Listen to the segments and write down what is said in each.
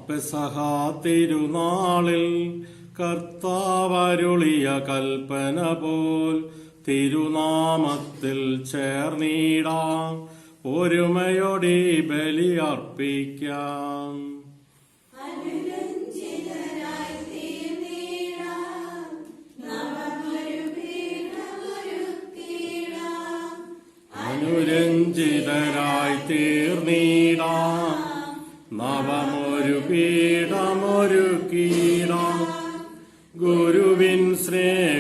പെസഹ തിരുനാളിൽ കർത്താവരുളിയ കൽപ്പന പോൽ തിരുനാമത്തിൽ ചേർന്നിടാം, ഒരുമയോടെ ബലിയർപ്പിക്കാം. അനുരഞ്ജിതരായി തീർന്നിടാം, നവമൊരു പീഠമൊരുക്കിടാം. ഗുരുവിൻ സ്നേഹമൊടിയാകം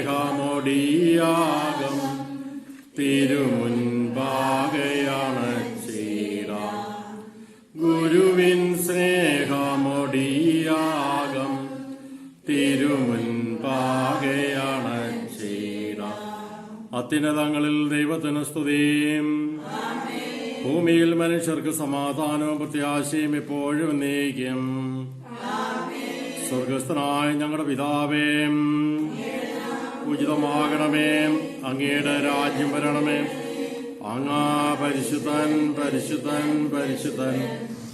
തിരുമുൻപാകയണച്ചിടാം. ഗുരുവിൻ സ്നേഹമൊടിയാകം തിരുമുൻപാകയണച്ചിടാം. അത്യുന്നതങ്ങളിൽ ദൈവത്തിന് സ്തുതിയും, ഭൂമിയിൽ മനുഷ്യർക്ക് സമാധാനവും പ്രത്യാശയും എപ്പോഴും എന്നേക്കും. സ്വർഗസ്ഥനായ ഞങ്ങളുടെ പിതാവേ, ഉചിതമാകണമേ, അങ്ങയുടെ രാജ്യം വരണമേ. അങ്ങ് പരിശുദ്ധൻ പരിശുദ്ധൻ പരിശുദ്ധൻ.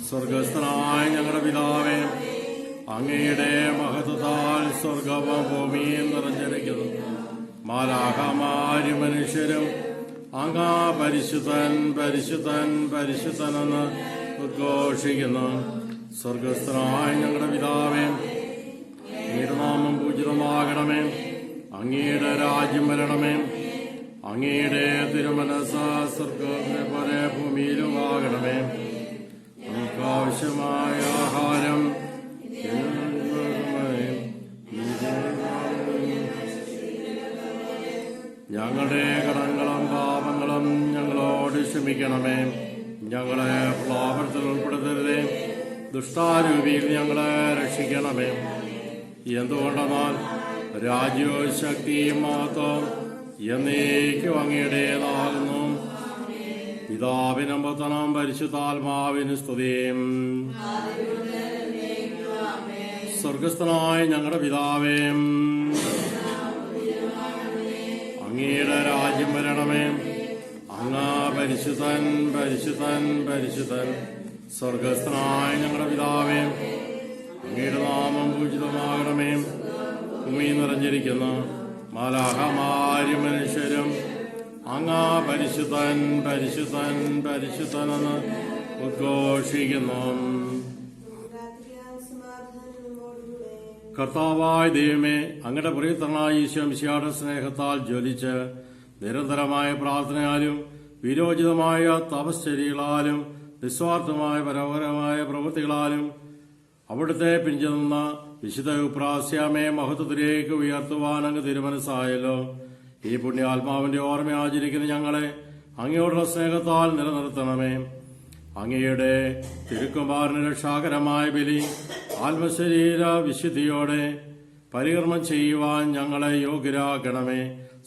സ്വർഗസ്ഥനായ ഞങ്ങളുടെ പിതാവേ, അങ്ങയുടെ മഹത്വത്താൽ സ്വർഗവും ഭൂമിയും നിറഞ്ഞിരിക്കുന്നു. മാലാഖമാരും മനുഷ്യരും അങ്ങ് പരിശുദ്ധൻ പരിശുദ്ധൻ പരിശുദ്ധനെന്ന് ഉദ്ഘോഷിക്കുന്നു. സ്വർഗസ്ഥനായ ഞങ്ങളുടെ പിതാവേ, അങ്ങയുടെ നാമം പൂജിതമാകണമേ, അങ്ങയുടെ രാജ്യം വരണമേ. അങ്ങയുടെ തിരുമനസ്സ് സ്വർഗ്ഗത്തിലെ പോലെ ഭൂമിയിലും ആകണമേ. നമുക്ക് ആവശ്യമായ ആഹാരം ഞങ്ങളുടെ കടങ്ങളും പാപങ്ങളും ഞങ്ങളോട് ക്ഷമിക്കണമേ. ഞങ്ങളെ പ്രലോഭനത്തിൽ ഉൾപ്പെടുത്തരുതേ, ദുഷ്ടാരൂപിയിൽ ഞങ്ങളെ രക്ഷിക്കണമേ. എന്തുകൊണ്ടെന്നാൽ രാജ്യവും ശക്തിയും മഹത്വവും എന്നേക്കും അങ്ങയുടേതാകുന്നു. പിതാവിനും പുത്രനും പരിശുദ്ധാത്മാവിന് സ്തുതിയും. സ്വർഗസ്ഥനായ ഞങ്ങളുടെ പിതാവേ, അങ്ങയുടെ രാജ്യം വരണമേ. അങ്ങ് പരിശുദ്ധൻ പരിശുദ്ധൻ പരിശുദ്ധൻ. സ്വർഗസ്ഥനായ ഞങ്ങളുടെ പിതാവേ, അങ്ങയുടെ നാമം പൂജിതമാകണമേ. ഭൂമി നിറഞ്ഞിരിക്കുന്നു മാലാഖമാരും മനുഷ്യരും അങ്ങ് പരിശുദ്ധൻ പരിശുദ്ധൻ പരിശുദ്ധനെന്ന് ഉദ്ഘോഷിക്കുന്നു. കർത്താവായ ദൈവമേ, അങ്ങയുടെ പ്രിയതനായ ഈശോ മിശിഹായുടെ സ്നേഹത്താൽ ജ്വലിച്ച് നിരന്തരമായ പ്രാർത്ഥനയാലും വിരോചിതമായ തപശ്ചര്യകളാലും നിസ്വാർത്ഥമായ പരപരമായ പ്രവൃത്തികളാലും അവിടുത്തെ പിഞ്ചുനിന്ന വിശുദ്ധ ഉപ്രാസ്യാമേ മഹത്വത്തിലേക്ക് ഉയർത്തുവാൻ അങ്ങ് തിരുമനസ്സായല്ലോ. ഈ പുണ്യാത്മാവിന്റെ ഓർമ്മ ആചരിക്കുന്ന ഞങ്ങളെ അങ്ങയോടുള്ള സ്നേഹത്താൽ നിലനിർത്തണമേ. അങ്ങയുടെ തിരുക്കുമാരന് രക്ഷാകരമായ ബലി ആത്മശരീര വിശുദ്ധിയോടെ പരികർമ്മം ചെയ്യുവാൻ ഞങ്ങളെ യോഗ്യരാക്കണമേ.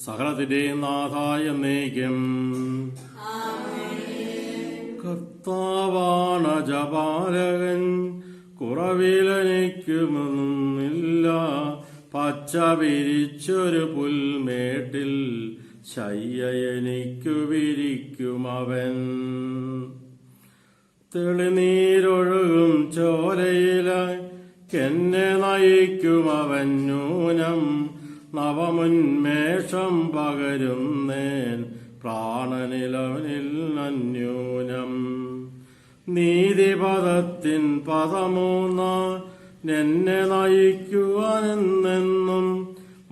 സകലത്തിന്റെയും നാഥായ എന്നേക്കും. കർത്താവാണ ജപാലകൻ, കുറവിലെനിക്കുമൊന്നുമില്ല. പച്ച വിരിച്ചൊരു പുൽമേട്ടിൽ ശയ്യ എനിക്കു വിരിക്കുമവൻ. തെളിനീരൊഴുകും ചോലയിലായി എന്നെ നയിക്കുമവൻ. നൂനം നവമുന്മേഷം പകരുന്നേൻ പ്രാണനിലവനിൽ അന്യൂനം. നീതിപദത്തിൻ പദമൂന്ന എന്നെ നയിക്കുവാനെന്നെന്നും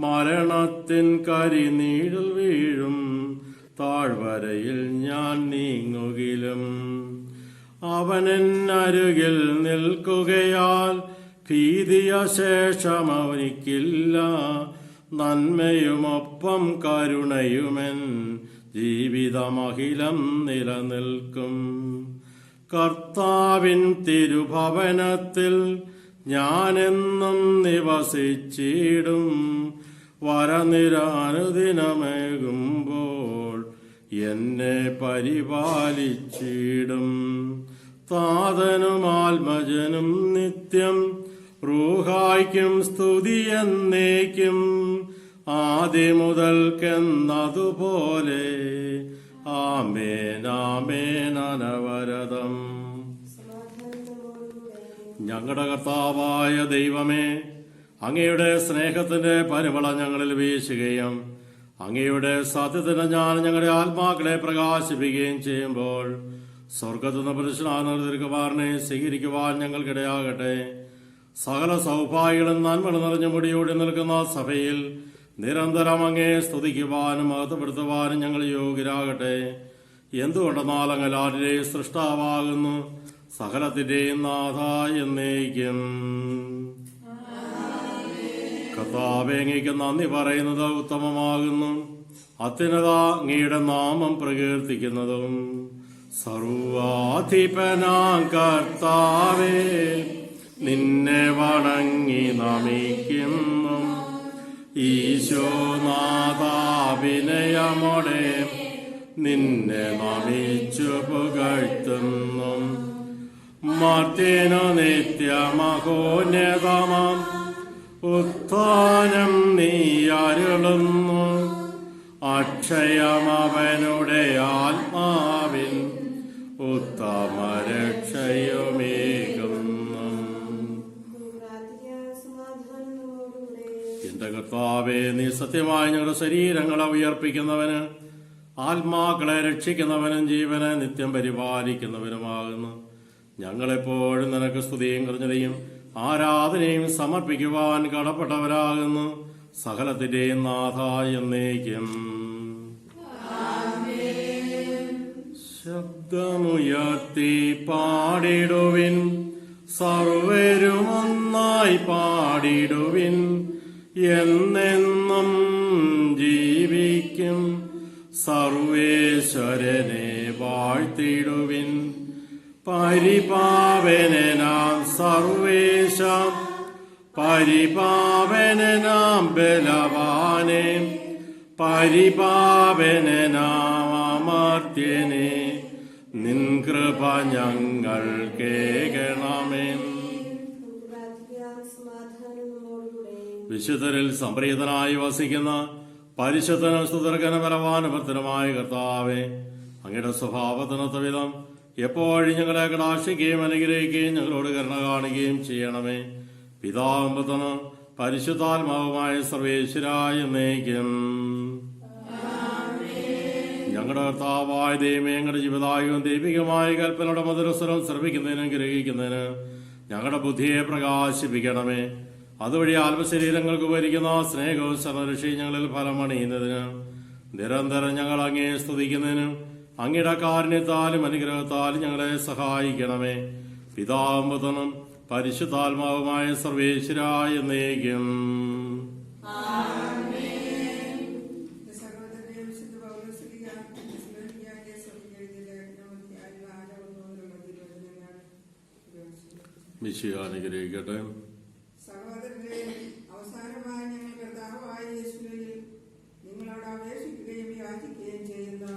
മരണത്തിൻ കരിനീഴിൽ വീഴും താഴ്വരയിൽ ഞാൻ നീങ്ങുകിലും. അവനെന്നരുകിൽ നിൽക്കുകയാൽ ഭീതിയ ശേഷം അവനിക്കില്ല. നന്മയുമൊപ്പം കരുണയുമെൻ ജീവിതമഹിലം നിലനിൽക്കും. കർത്താവിൻ തിരുഭവനത്തിൽ ഞാനെന്നും നിവസിച്ചിടും. വരനിര അനുദിനമേകുമ്പോൾ എന്നെ പരിപാലിച്ചിടും. താതനും ആത്മജനും നിത്യം റൂഹായ്ക്കും സ്തുതി എന്നേക്കും. ആദിമുതൽക്കെന്നതുപോലെ ആമേൻ ആമേൻ അനവരതം. ഞങ്ങളുടെ കർത്താവായ ദൈവമേ, അങ്ങയുടെ സ്നേഹത്തിന്റെ പരിമളം ഞങ്ങളിൽ വീശുകയും അങ്ങയുടെ സത്യത്തിന് ഞാൻ ഞങ്ങളുടെ ആത്മാക്കളെ പ്രകാശിപ്പിക്കുകയും ചെയ്യുമ്പോൾ സ്വർഗത്തുനിന്ന് പുരുഷനാകുമാരനെ സ്വീകരിക്കുവാൻ ഞങ്ങൾക്കിടയാകട്ടെ. സകല സൗഭാഗ്യങ്ങളും നന്മകൾ നിറഞ്ഞ മുടിയോടി നിൽക്കുന്ന സഭയിൽ നിരന്തരം അങ്ങേ സ്തുതിക്കുവാനും മഹത്വപ്പെടുത്തുവാനും ഞങ്ങൾ യോഗ്യരാകട്ടെ. എന്തുകൊണ്ടെന്നാൽ അങ്ങ് എല്ലാവരുടെയും സൃഷ്ടാവാകുന്നു, സകലത്തിന്റെയും നാഥ എന്നേക്കും. കർത്താവേ, അങ്ങേക്ക് നന്ദി പറയുന്നത് ഉത്തമമാകുന്നു. അത്യുന്നത അങ്ങയുടെ നാമം പ്രകീർത്തിക്കുന്നതും. സർവാധിപനാം കർത്താവേ, നിന്നെ വണങ്ങി നമിക്കുന്നു. ഈശോനാഥാഭിനയമോടെ നിന്നെ നമിച്ചു പുകഴ്ത്തുന്നു. മർത്യനു നിത്യമഹോന്നതമാം ഉത്ഥാനം നീ അരുളുന്നു. അക്ഷയമവനുടെ ആത്മാവിൻ ഉത്തമരക്ഷയുമേകുന്നു. എന്റെ കർത്താവേ, നീ സത്യമായി ഞങ്ങളുടെ ശരീരങ്ങളെ ഉയർപ്പിക്കുന്നവന്, ആത്മാക്കളെ രക്ഷിക്കുന്നവനും ജീവനെ നിത്യം പരിപാലിക്കുന്നവനുമാകുന്നു. ഞങ്ങളെപ്പോഴും നിനക്ക് സ്തുതിയും കൃതജ്ഞതയും ആരാധനയും സമർപ്പിക്കുവാൻ കടപ്പെട്ടവരാകുന്നു. സകലത്തിന്റെയും നാഥ എന്നേക്കും. ശബ്ദമുയർത്തി പാടിടുവിൻ, സർവരുമൊന്നായി പാടിടുവിൻ. എന്നെന്നും ജീവിക്കും സർവേശ്വരനെ വാഴ്ത്തിടുവിൻ. പരിപാവനാം സർവേശ, പരിപാവനാം ബലവാനെ, പരിപാവനാം അമർത്യനെ, നിൻ കൃപ ഞങ്ങൾ കേൾക്കണമേ. വിശുദ്ധരിൽ സംപ്രീതനായി വസിക്കുന്ന പരിശുദ്ധനും സ്തുതർക്കനും ബലവാനും ഭക്തനുമായ കർത്താവേ, അങ്ങയുടെ സ്വഭാവത്തിനൊത്ത വിധം എപ്പോഴും ഞങ്ങളെ കടാക്ഷിക്കുകയും അനുഗ്രഹിക്കുകയും ഞങ്ങളോട് കരുണ കാണുകയും ചെയ്യണമേ. പിതാവും പുത്രനും പരിശുദ്ധാത്മാവുമായ സർവേശ്വരായ എന്നേക്കും. ഞങ്ങളുടെ കർത്താവായ ദൈവമേ, ഞങ്ങളുടെ ജീവിതായും ദൈവികമായ കൽപ്പനയുടെ മധുരസ്വരം ശ്രമിക്കുന്നതിനും ഗ്രഹിക്കുന്നതിന് ഞങ്ങളുടെ ബുദ്ധിയെ പ്രകാശിപ്പിക്കണമേ. അതുവഴി ആത്മശരീരങ്ങൾക്ക് ഉപകരിക്കുന്ന സ്നേഹവും സർവരക്ഷയും ഞങ്ങളിൽ ഫലമണിയുന്നതിന് നിരന്തരം ഞങ്ങൾ അങ്ങയെ സ്തുതിക്കുന്നതിനും അങ്ങയുടെ കാരുണ്യത്താലും അനുഗ്രഹത്താലും ഞങ്ങളെ സഹായിക്കണമേ. പിതാവും പുത്രനും പരിശുദ്ധാത്മാവുമായ സർവേശ്വരായ എന്നേക്കും. മിശിഹാ അനുഗ്രഹിക്കട്ടെ. സഹോദരരെ, അവസാനമായി ഞങ്ങൾ കർത്താവായ യേശുവിൽ നിങ്ങളോട് അപേക്ഷിക്കുകയും യാചിക്കുകയും ചെയ്യുന്നു.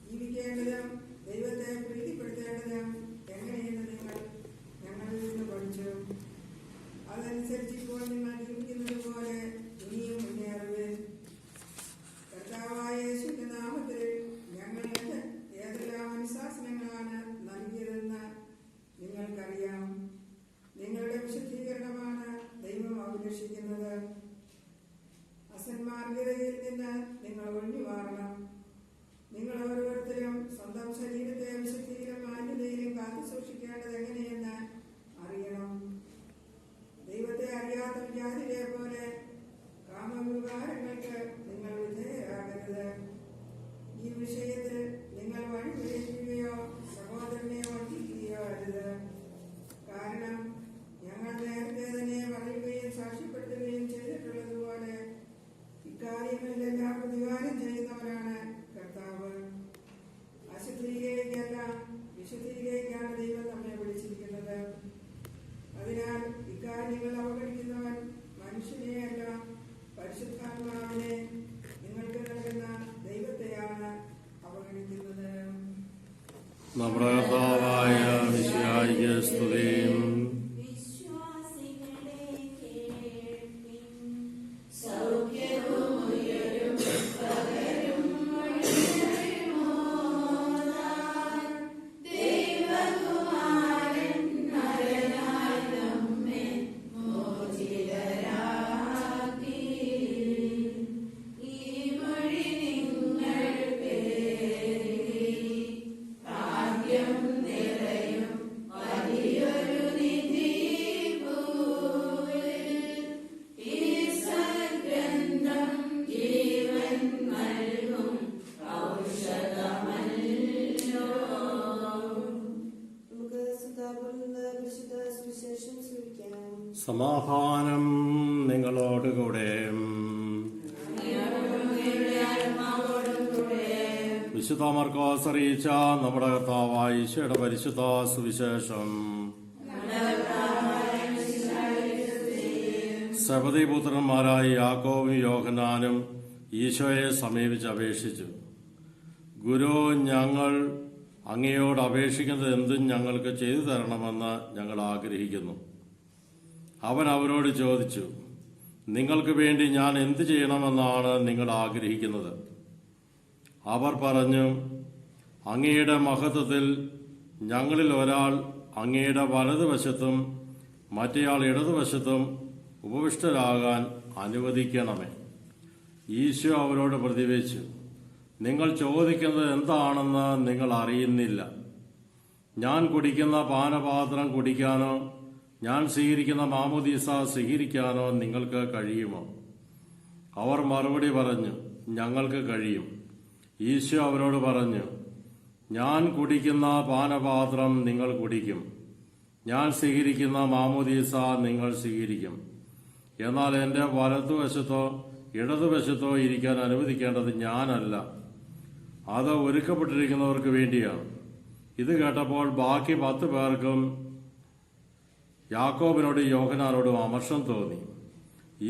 ജീവിക്കേണ്ടതും ദൈവത്തെ പ്രീതിപ്പെടുത്തേണ്ടതും എങ്ങനെയെന്ന് നിങ്ങൾ ഞങ്ങളിൽ നിന്ന് പഠിച്ചു. അതനുസരിച്ച് ഇപ്പോൾ നിങ്ങൾ ജീവിക്കുന്നത് പോലെ ഇനിയും മുന്നേറുവിൻ. കർത്താവായ യേശുവിന്റെ നാമത്തിൽ ഞങ്ങൾക്ക് ഏതെല്ലാം അനുശാസനങ്ങളാണ് നൽകിയതെന്ന് നിങ്ങൾക്കറിയാം. നിങ്ങളുടെ സമാധാനം നിങ്ങളോടുകൂടെ. വിശുദ്ധ മർക്കോസ് അറിയിച്ച നമ്മുടെ കർത്താവായ ഈശോയുടെ പരിശുദ്ധ സുവിശേഷം. സെബദി പുത്രന്മാരായ യാക്കോബും യോഹന്നാനും ഈശോയെ സമീപിച്ച് അപേക്ഷിച്ചു, ഗുരു, ഞങ്ങൾ അങ്ങയോട് അപേക്ഷിക്കുന്നത് എന്തും ഞങ്ങൾക്ക് ചെയ്തു തരണമെന്ന് ഞങ്ങൾ ആഗ്രഹിക്കുന്നു. അവൻ അവരോട് ചോദിച്ചു, നിങ്ങൾക്ക് വേണ്ടി ഞാൻ എന്ത് ചെയ്യണമെന്നാണ് നിങ്ങൾ ആഗ്രഹിക്കുന്നത്? അവർ പറഞ്ഞു, അങ്ങയുടെ മഹത്വത്തിൽ ഞങ്ങളിൽ ഒരാൾ അങ്ങയുടെ വലതുവശത്തും മറ്റേയാൾ ഇടതുവശത്തും ഉപവിഷ്ടരാകാൻ അനുവദിക്കണമേ. ഈശോ അവരോട് പ്രതിവച്ചു, നിങ്ങൾ ചോദിക്കുന്നത് എന്താണെന്ന് നിങ്ങൾ അറിയുന്നില്ല. ഞാൻ കുടിക്കുന്ന പാനപാത്രം കുടിക്കാനോ ഞാൻ സ്വീകരിക്കുന്ന മാമോദീസ സ്വീകരിക്കാനോ നിങ്ങൾക്ക് കഴിയുമോ? അവർ മറുപടി പറഞ്ഞു, ഞങ്ങൾക്ക് കഴിയും. ഈശോ അവരോട് പറഞ്ഞു, ഞാൻ കുടിക്കുന്ന പാനപാത്രം നിങ്ങൾ കുടിക്കും, ഞാൻ സ്വീകരിക്കുന്ന മാമോദീസ നിങ്ങൾ സ്വീകരിക്കും. എന്നാൽ എന്റെ വലതുവശത്തോ ഇടതുവശത്തോ ഇരിക്കാൻ അനുവദിക്കേണ്ടത് ഞാനല്ല, അത് ഒരുക്കപ്പെട്ടിരിക്കുന്നവർക്ക് വേണ്ടിയാണ്. ഇത് കേട്ടപ്പോൾ ബാക്കി 10 പേർക്കും യാക്കോബിനോടും യോഹന്നാനോടും അമർഷം തോന്നി.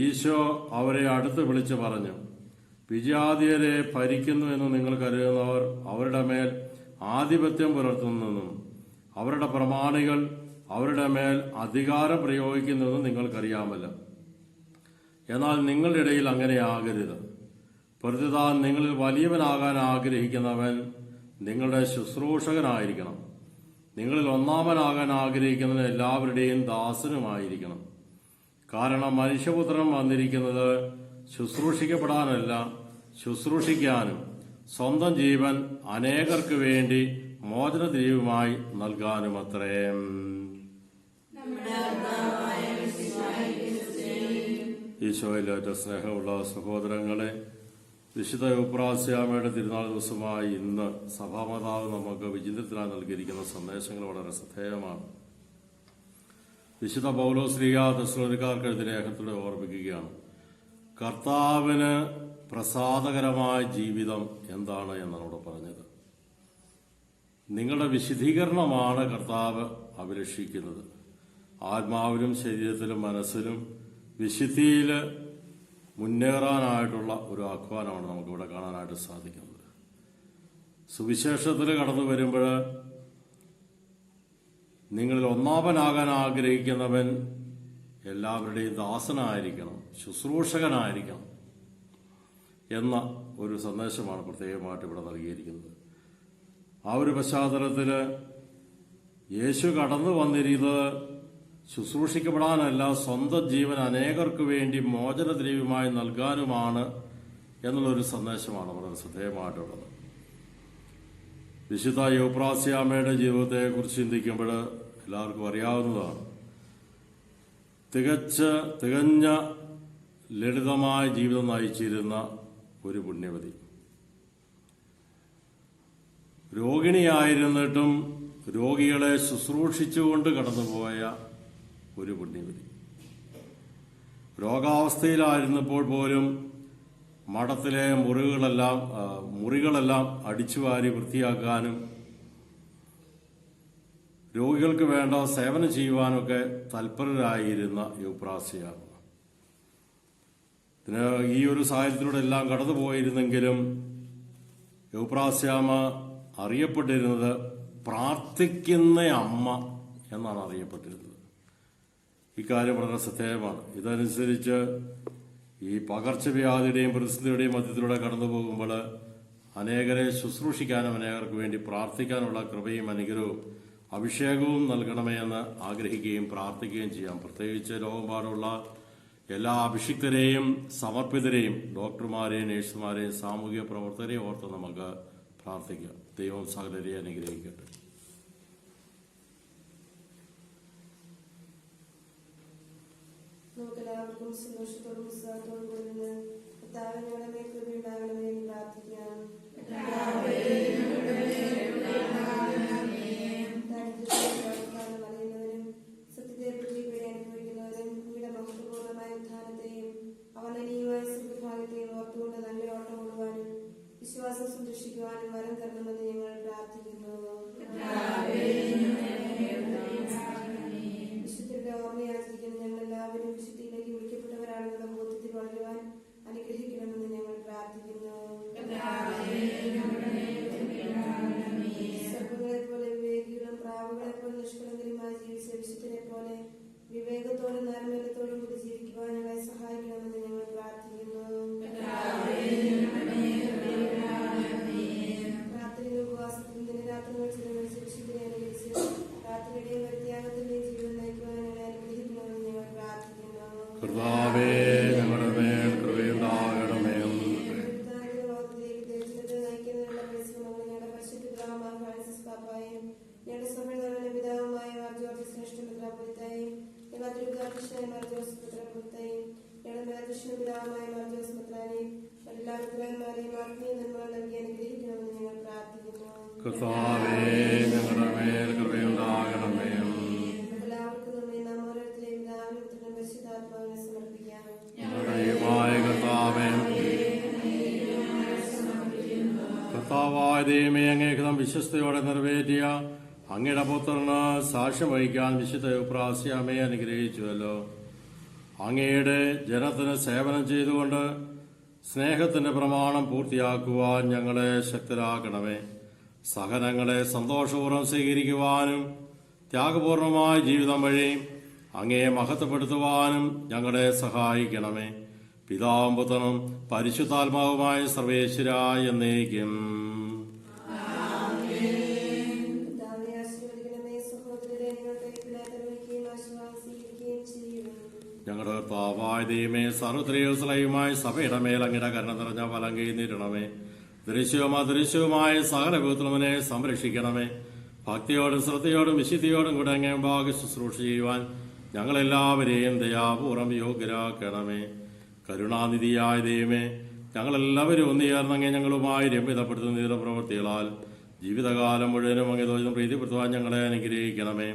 ഈശോ അവരെ അടുത്ത് വിളിച്ചു പറഞ്ഞു, വിജാതീയരെ ഭരിക്കുന്നു എന്ന് നിങ്ങൾ കരുതുന്നവർ അവരുടെ മേൽ ആധിപത്യം പുലർത്തുന്നെന്നും അവരുടെ പ്രമാണികൾ അവരുടെ മേൽ അധികാരം പ്രയോഗിക്കുന്നുവെന്നും നിങ്ങൾക്കറിയാമല്ലോ. എന്നാൽ നിങ്ങളുടെ ഇടയിൽ അങ്ങനെ ആകരുത്. പ്രതിതാൻ നിങ്ങളിൽ വലിയവനാകാൻ ആഗ്രഹിക്കുന്നവൻ നിങ്ങളുടെ ശുശ്രൂഷകനായിരിക്കണം. നിങ്ങളിൽ ഒന്നാമനാകാൻ ആഗ്രഹിക്കുന്നവൻ എല്ലാവരുടെയും ദാസനുമായിരിക്കണം. കാരണം മനുഷ്യപുത്രൻ വന്നിരിക്കുന്നത് ശുശ്രൂഷിക്കപ്പെടാനല്ല, ശുശ്രൂഷിക്കാനും സ്വന്തം ജീവൻ അനേകർക്ക് വേണ്ടി മോചനദ്രവ്യമായി നൽകാനുമത്രേ. ഈശോയിലേറ്റ സ്നേഹമുള്ള സഹോദരങ്ങളെ, വിശുദ്ധ യൂപ്രാസ്യാമയുടെ തിരുനാൾ ദിവസമായി ഇന്ന് സഭാമാതാവ് നമുക്ക് വിചിന്തനത്തിനായി നൽകിയിരിക്കുന്ന സന്ദേശങ്ങൾ വളരെ ശ്രദ്ധേയമാണ്. വിശുദ്ധ പൗലോസ്ലീഹ തെസ്സലോനിക്കർക്ക് എഴുതിയ ലേഖനത്തിലൂടെ ഓർമ്മിക്കുകയാണ്, കർത്താവിന് പ്രസാദകരമായ ജീവിതം എന്താണ് എന്നാണ് ഇവിടെ പറഞ്ഞത്. നിങ്ങളുടെ വിശുദ്ധീകരണമാണ് കർത്താവ് അഭിലഷിക്കുന്നത്. ആത്മാവിലും ശരീരത്തിലും മനസ്സിലും വിശുദ്ധിയിൽ മുന്നേറാനായിട്ടുള്ള ഒരു ആഹ്വാനമാണ് നമുക്കിവിടെ കാണാനായിട്ട് സാധിക്കുന്നത്. സുവിശേഷത്തിൽ കടന്നു വരുമ്പോൾ നിങ്ങളിൽ ഒന്നാമനാകാൻ ആഗ്രഹിക്കുന്നവൻ എല്ലാവരുടെയും ദാസനായിരിക്കണം, ശുശ്രൂഷകനായിരിക്കണം എന്ന ഒരു സന്ദേശമാണ് പ്രത്യേകമായിട്ട് ഇവിടെ നൽകിയിരിക്കുന്നത്. ആ ഒരു പശ്ചാത്തലത്തിൽ യേശു കടന്നു വന്നിരുന്നത് ശുശ്രൂഷിക്കപ്പെടാനല്ല, സ്വന്തം ജീവൻ അനേകർക്ക് വേണ്ടി മോചനദ്രവ്യമായി നൽകാനുമാണ് എന്നുള്ളൊരു സന്ദേശമാണ് വളരെ ശ്രദ്ധേയമായിട്ടുള്ളത്. വിശുദ്ധ യൂപ്രാസ്യാമയുടെ ജീവിതത്തെക്കുറിച്ച് ചിന്തിക്കുമ്പോൾ എല്ലാവർക്കും അറിയാവുന്നതാണ്. തികഞ്ഞ ലളിതമായ ജീവിതം നയിച്ചിരുന്ന ഒരു പുണ്യവതി. രോഗിണിയായിരുന്നിട്ടും രോഗികളെ ശുശ്രൂഷിച്ചുകൊണ്ട് കടന്നുപോയ ഒരു പുണ്യവതി. രോഗാവസ്ഥയിലായിരുന്നപ്പോൾ പോലും മഠത്തിലെ മുറികളെല്ലാം അടിച്ചുവാരി വൃത്തിയാക്കാനും രോഗികൾക്ക് വേണ്ട സേവനം ചെയ്യുവാനൊക്കെ തൽപരരായിരുന്ന യൂപ്രാസ്യ. ഈ ഒരു സാഹചര്യത്തിലൂടെ എല്ലാം കടന്നുപോയിരുന്നെങ്കിലും യൂപ്രാസ്യാമ അറിയപ്പെട്ടിരുന്നത് പ്രാർത്ഥിക്കുന്ന അമ്മ എന്നാണ് അറിയപ്പെട്ടിരുന്നത്. ഇക്കാര്യം വളരെ ശ്രദ്ധേയമാണ്. ഇതനുസരിച്ച് ഈ പകർച്ചവ്യാധിയുടെയും പ്രതിസന്ധിയുടെയും മധ്യത്തിലൂടെ കടന്നു പോകുമ്പോൾ അനേകരെ ശുശ്രൂഷിക്കാനും അനേകർക്ക് വേണ്ടി പ്രാർത്ഥിക്കാനുള്ള കൃപയും അനുഗ്രഹവും അഭിഷേകവും നൽകണമേ എന്ന് ആഗ്രഹിക്കുകയും പ്രാർത്ഥിക്കുകയും ചെയ്യാം. പ്രത്യേകിച്ച് ലോകമെമ്പാടുള്ള എല്ലാ അഭിഷിക്തരെയും സമർപ്പിതരെയും ഡോക്ടർമാരെയും നഴ്സുമാരെയും സാമൂഹിക പ്രവർത്തകരെയും ഓർത്ത് നമുക്ക് പ്രാർത്ഥിക്കാം. ദൈവം സകലരെ അനുഗ്രഹിക്കട്ടെ. നമുക്കെല്ലാവർക്കും സന്തോഷത്തോടും ഉത്സാഹത്തോടും കൂടി നിന്ന് കർത്താവേ ഞങ്ങളുടെ മേൽ കൃപയുണ്ടാകണമേ എന്ന് പ്രാർത്ഥിക്കാം. ദാരിദ്ര്യത്തിൽ പ്രവർത്തിക്കാനും അറിയുന്നവരും സത്യത്തെ പ്രതി അനുഭവിക്കുന്നവരും സന്തോഷത്തോടും നന്മത്തോടും കൂടി ജീവിക്കുവാൻ ഞങ്ങളെ സഹായിക്കണമെന്ന് ഞങ്ങൾ പ്രാർത്ഥിക്കുന്നു. രാത്രിയിലെ ഉപവാസത്തിൽ നിന്ന് രാത്രികൾ ചിലവഴിച്ച് വിശുദ്ധിനെ അനുകരിച്ച് രാത്രിയുടെയും വ്യത്യാഗത്തിന്റെയും ജീവിതം നയിക്കുവാൻ ഞങ്ങളെ അനുഗ്രഹിക്കണമെന്ന് ഞങ്ങൾ പ്രാർത്ഥിക്കുന്നു. കർത്താവേ, ഞങ്ങളുടെ മേൽ കൃപയുണ്ടാകണമേ. ലോകത്തിലേക്ക് തിരിച്ചത് നയിക്കുന്നതിനുള്ള പരിശ്രമങ്ങൾ ഞങ്ങളുടെ പരിശുദ്ധ പിതാവുമായ ഫ്രാൻസിസ് പാപ്പായും ഞങ്ങളുടെ സഭയുടെ പിതാവുമായ മാർ ജോർജ് ശ്രേഷ്ഠ മെത്രാപ്പൊലീത്തായും ഞങ്ങളുടെ തിരുവിതാധ്യക്ഷനായ മാർ ജോസ് മെത്രാപ്പൊലീത്തായും ഞങ്ങളുടെ മേലധ്യക്ഷന പിതാവുമായ മാർ ജോസ് മെത്രാനെയും എല്ലാ മെത്രാന്മാരെയും ആത്മീയ നന്മകൾ നൽകി അനുഗ്രഹിക്കണമെന്ന് ഞങ്ങൾ പ്രാർത്ഥിക്കുന്നു. കർത്താവേ, ഞങ്ങളുടെ മേൽ കൃപയുണ്ടാകണമേ. എല്ലാവർക്കും നമ്മെ നാം ഓരോരുത്തരെയും പിതാവിനും പുത്രനും പരിശുദ്ധാത്മാവിനെ സമർപ്പിക്കാം. ഞങ്ങളുടെ ദൈവമായ കർത്താവേ, കർത്താവായ ദൈവമേ, അങ്ങേഹിതം വിശ്വസ്തയോടെ നിറവേറ്റിയ അങ്ങയുടെ പുത്രന് സാക്ഷ്യം വഹിക്കാൻ വിശുദ്ധ എപ്രാസ്യാമേ അനുഗ്രഹിച്ചുവല്ലോ. അങ്ങയുടെ ജനത്തിന് സേവനം ചെയ്തുകൊണ്ട് സ്നേഹത്തിന്റെ പ്രമാണം പൂർത്തിയാക്കുവാൻ ഞങ്ങളെ ശക്തരാക്കണമേ. സഹനങ്ങളെ സന്തോഷപൂർവ്വം സ്വീകരിക്കുവാനും ത്യാഗപൂർണമായ ജീവിതം വഴി അങ്ങയെ മഹത്വപ്പെടുത്തുവാനും ഞങ്ങളെ സഹായിക്കണമേ. പിതാവും പുത്രനും പരിശുദ്ധാത്മാവുമായ സർവേശ്വരായ എന്നേക്കും. പിതാവേ, ആശീർവദിക്കണമേ. സഹോദരരെ, നിങ്ങളുടെ പിതാവിനെ ആശ്വാസിക്കുകയും ചെയ്യുന്നു. ഞങ്ങളുടെ കർത്താവായ ദൈവമേ, സർവ്വത്രേയുമായി സഭയുടെ മേൽ അങ്ങയുടെ കരുണ നിറഞ്ഞ വലം കൈനീരണമേ. ദൃശ്യവും അദൃശ്യവുമായ സകല വിധത്തിലുമനെ സംരക്ഷിക്കണമേ. ഭക്തിയോടും ശ്രദ്ധയോടും വിശുദ്ധിയോടും കൂടെ അങ്ങേ ഭാഗ്യ ശുശ്രൂഷ ചെയ്യുവാൻ ഞങ്ങളെല്ലാവരെയും ദയാപൂർവ്വം യോഗ്യരാക്കണമേ. കരുണാനിധിയായ ദൈവമേ, ഞങ്ങളെല്ലാവരും ഒന്നുചേർന്ന് അങ്ങേ ഞങ്ങളുമായി രമ്യതപ്പെടുത്തുന്ന പ്രവൃത്തികളാൽ ജീവിതകാലം മുഴുവനും അങ്ങേ ദോഷം പ്രീതിപ്പെടുത്തുവാൻ ഞങ്ങളെ അനുഗ്രഹിക്കണമേ.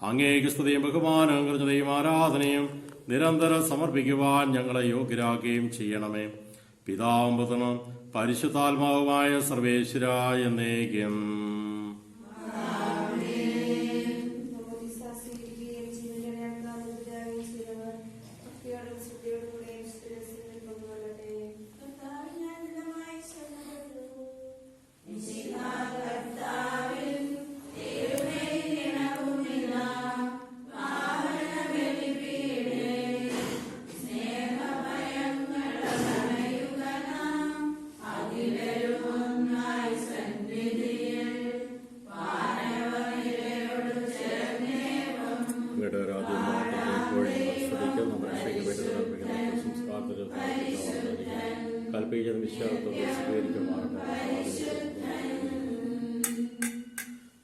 അങ്ങേക്ക് സ്തുതിയും ബഹുമാനവും കൃതയും ആരാധനയും നിരന്തരം സമർപ്പിക്കുവാൻ ഞങ്ങളെ യോഗ്യരാക്കുകയും ചെയ്യണമേ. പിതാവും പുത്രനും പരിശുദ്ധാത്മാവുമായ സർവേശ്വരായ എന്നേക്കും.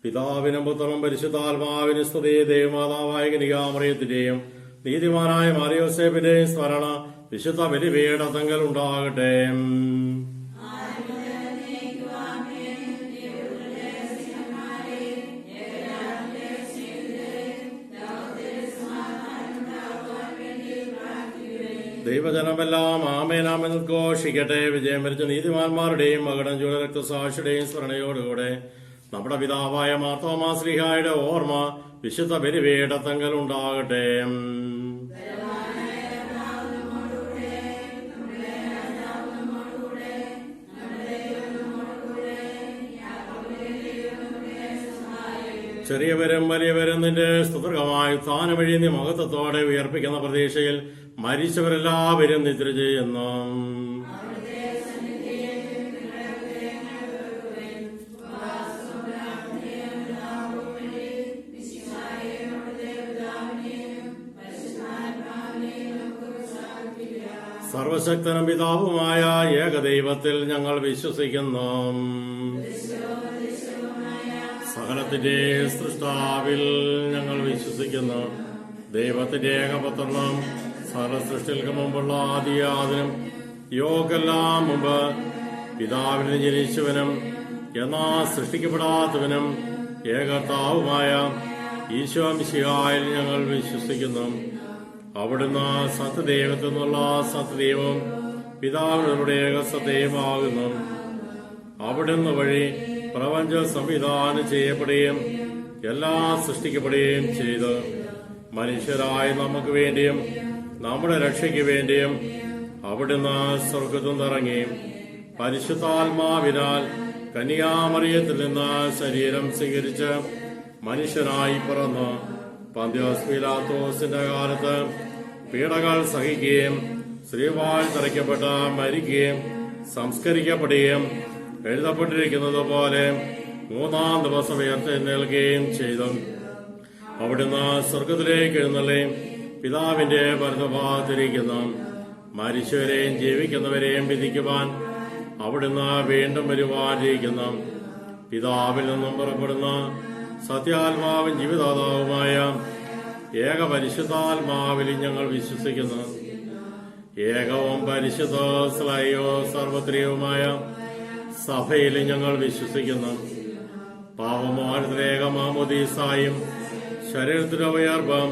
പിതാവിനും പുത്രനും പരിശുദ്ധാത്മാവിനും സ്തുതി. ദേവമാതാവായ കന്യകാമറിയത്തിന്റെയും നീതിമാനായ മാറിയോസേഫിന്റെയും സ്മരണ വിശുദ്ധ ബലിപീഠത്തങ്കൽ ഉണ്ടാകട്ടെ. ദൈവജനമെല്ലാം ആമേനാമെന്ന് ഉദ്ഘോഷിക്കട്ടെ. വിജയം വരിച്ച നീതിമാന്മാരുടെയും മകടം ചൂട രക്തസാക്ഷിയുടെയും സ്മരണയോടുകൂടെ നമ്മുടെ പിതാവായ മാർത്തോമാ ശ്ലീഹായുടെ ഓർമ്മ വിശുദ്ധ ബലിപീഠത്തങ്കൽ ഉണ്ടാകട്ടെ. ചെറിയവരും വലിയവരും നിന്റെ സ്തുതകമായ സ്ഥാനം വഴി നീ മഹത്വത്തോടെ ഉയർപ്പിക്കുന്ന പ്രതീക്ഷയിൽ മരിച്ചവരെല്ലാവരും നിദ്ര ചെയ്യുന്നു. സർവശക്തനും പിതാവുമായ ഏകദൈവത്തിൽ ഞങ്ങൾ വിശ്വസിക്കുന്നു. സകലത്തിന്റെ സൃഷ്ടാവിൽ ഞങ്ങൾ വിശ്വസിക്കുന്നു. ദൈവത്തിന്റെ ഏകപുത്രനും സകല സൃഷ്ടികൾക്ക് മുമ്പുള്ള ആദിയാതിനും യോഗെല്ലാം മുമ്പ് പിതാവിന് ജനിച്ചവനും എന്നാൽ സൃഷ്ടിക്കപ്പെടാത്തവനും ഏകർത്താവുമായ ഈശോ മിശിഹായിൽ ഞങ്ങൾ വിശ്വസിക്കുന്നു. അവിടുന്ന് സത്യദൈവത്തിൽ നിന്നുള്ള സത്യദൈവവും പിതാവിനോട് ഏകസത്യമാകുന്നു. അവിടുന്ന് വഴി പ്രപഞ്ചം സംവിധാനം ചെയ്യപ്പെടുകയും എല്ലാം സൃഷ്ടിക്കപ്പെടുകയും ചെയ്ത് മനുഷ്യരായി നമുക്ക് വേണ്ടിയും നമ്മുടെ രക്ഷയ്ക്ക് വേണ്ടിയും അവിടുന്ന് സ്വർഗ്ഗത്തിൽ നിന്നിറങ്ങി പരിശുദ്ധാത്മാവിനാൽ കന്യാമറിയത്തിൽ നിന്ന് ശരീരം സ്വീകരിച്ച് മനുഷ്യനായി പിറന്ന് പന്ത്യോസ് പീലാത്തോസിന്റെ കാലത്ത് പീഡകൾ സഹിക്കുകയും ശ്രീവാൾ തറയ്ക്കപ്പെട്ട മരിക്കുകയും സംസ്കരിക്കപ്പെടുകയും എഴുതപ്പെട്ടിരിക്കുന്നത് പോലെ 3-ാം ദിവസം ഉയർത്തെഴുന്നേൽക്കുകയും ചെയ്തു. അവിടുന്ന് സ്വർഗത്തിലേക്ക് എഴുന്നള്ളി പിതാവിന്റെ വലതുഭാഗത്തിരിക്കുന്ന മരിച്ചവരെയും ജീവിക്കുന്നവരെയും വിധിക്കുവാൻ അവിടുന്ന് വീണ്ടും വരുവാനിരിക്കുന്ന പിതാവിൽ നിന്നും പുറപ്പെടുന്ന സത്യാത്മാവും ജീവിതാതാവുമായ ഏക പരിശുദ്ധാത്മാവിൽ ഞങ്ങൾ വിശ്വസിക്കുന്നു. ഏകവും പരിശുദ്ധ സ്ലൈയോ സർവത്രിയവുമായ സഭയിൽ ഞങ്ങൾ വിശ്വസിക്കുന്നു. പാപമോചനത്തിലേക മാമോദീസായും ശരീരത്തിന്റെ ഉയർപ്പം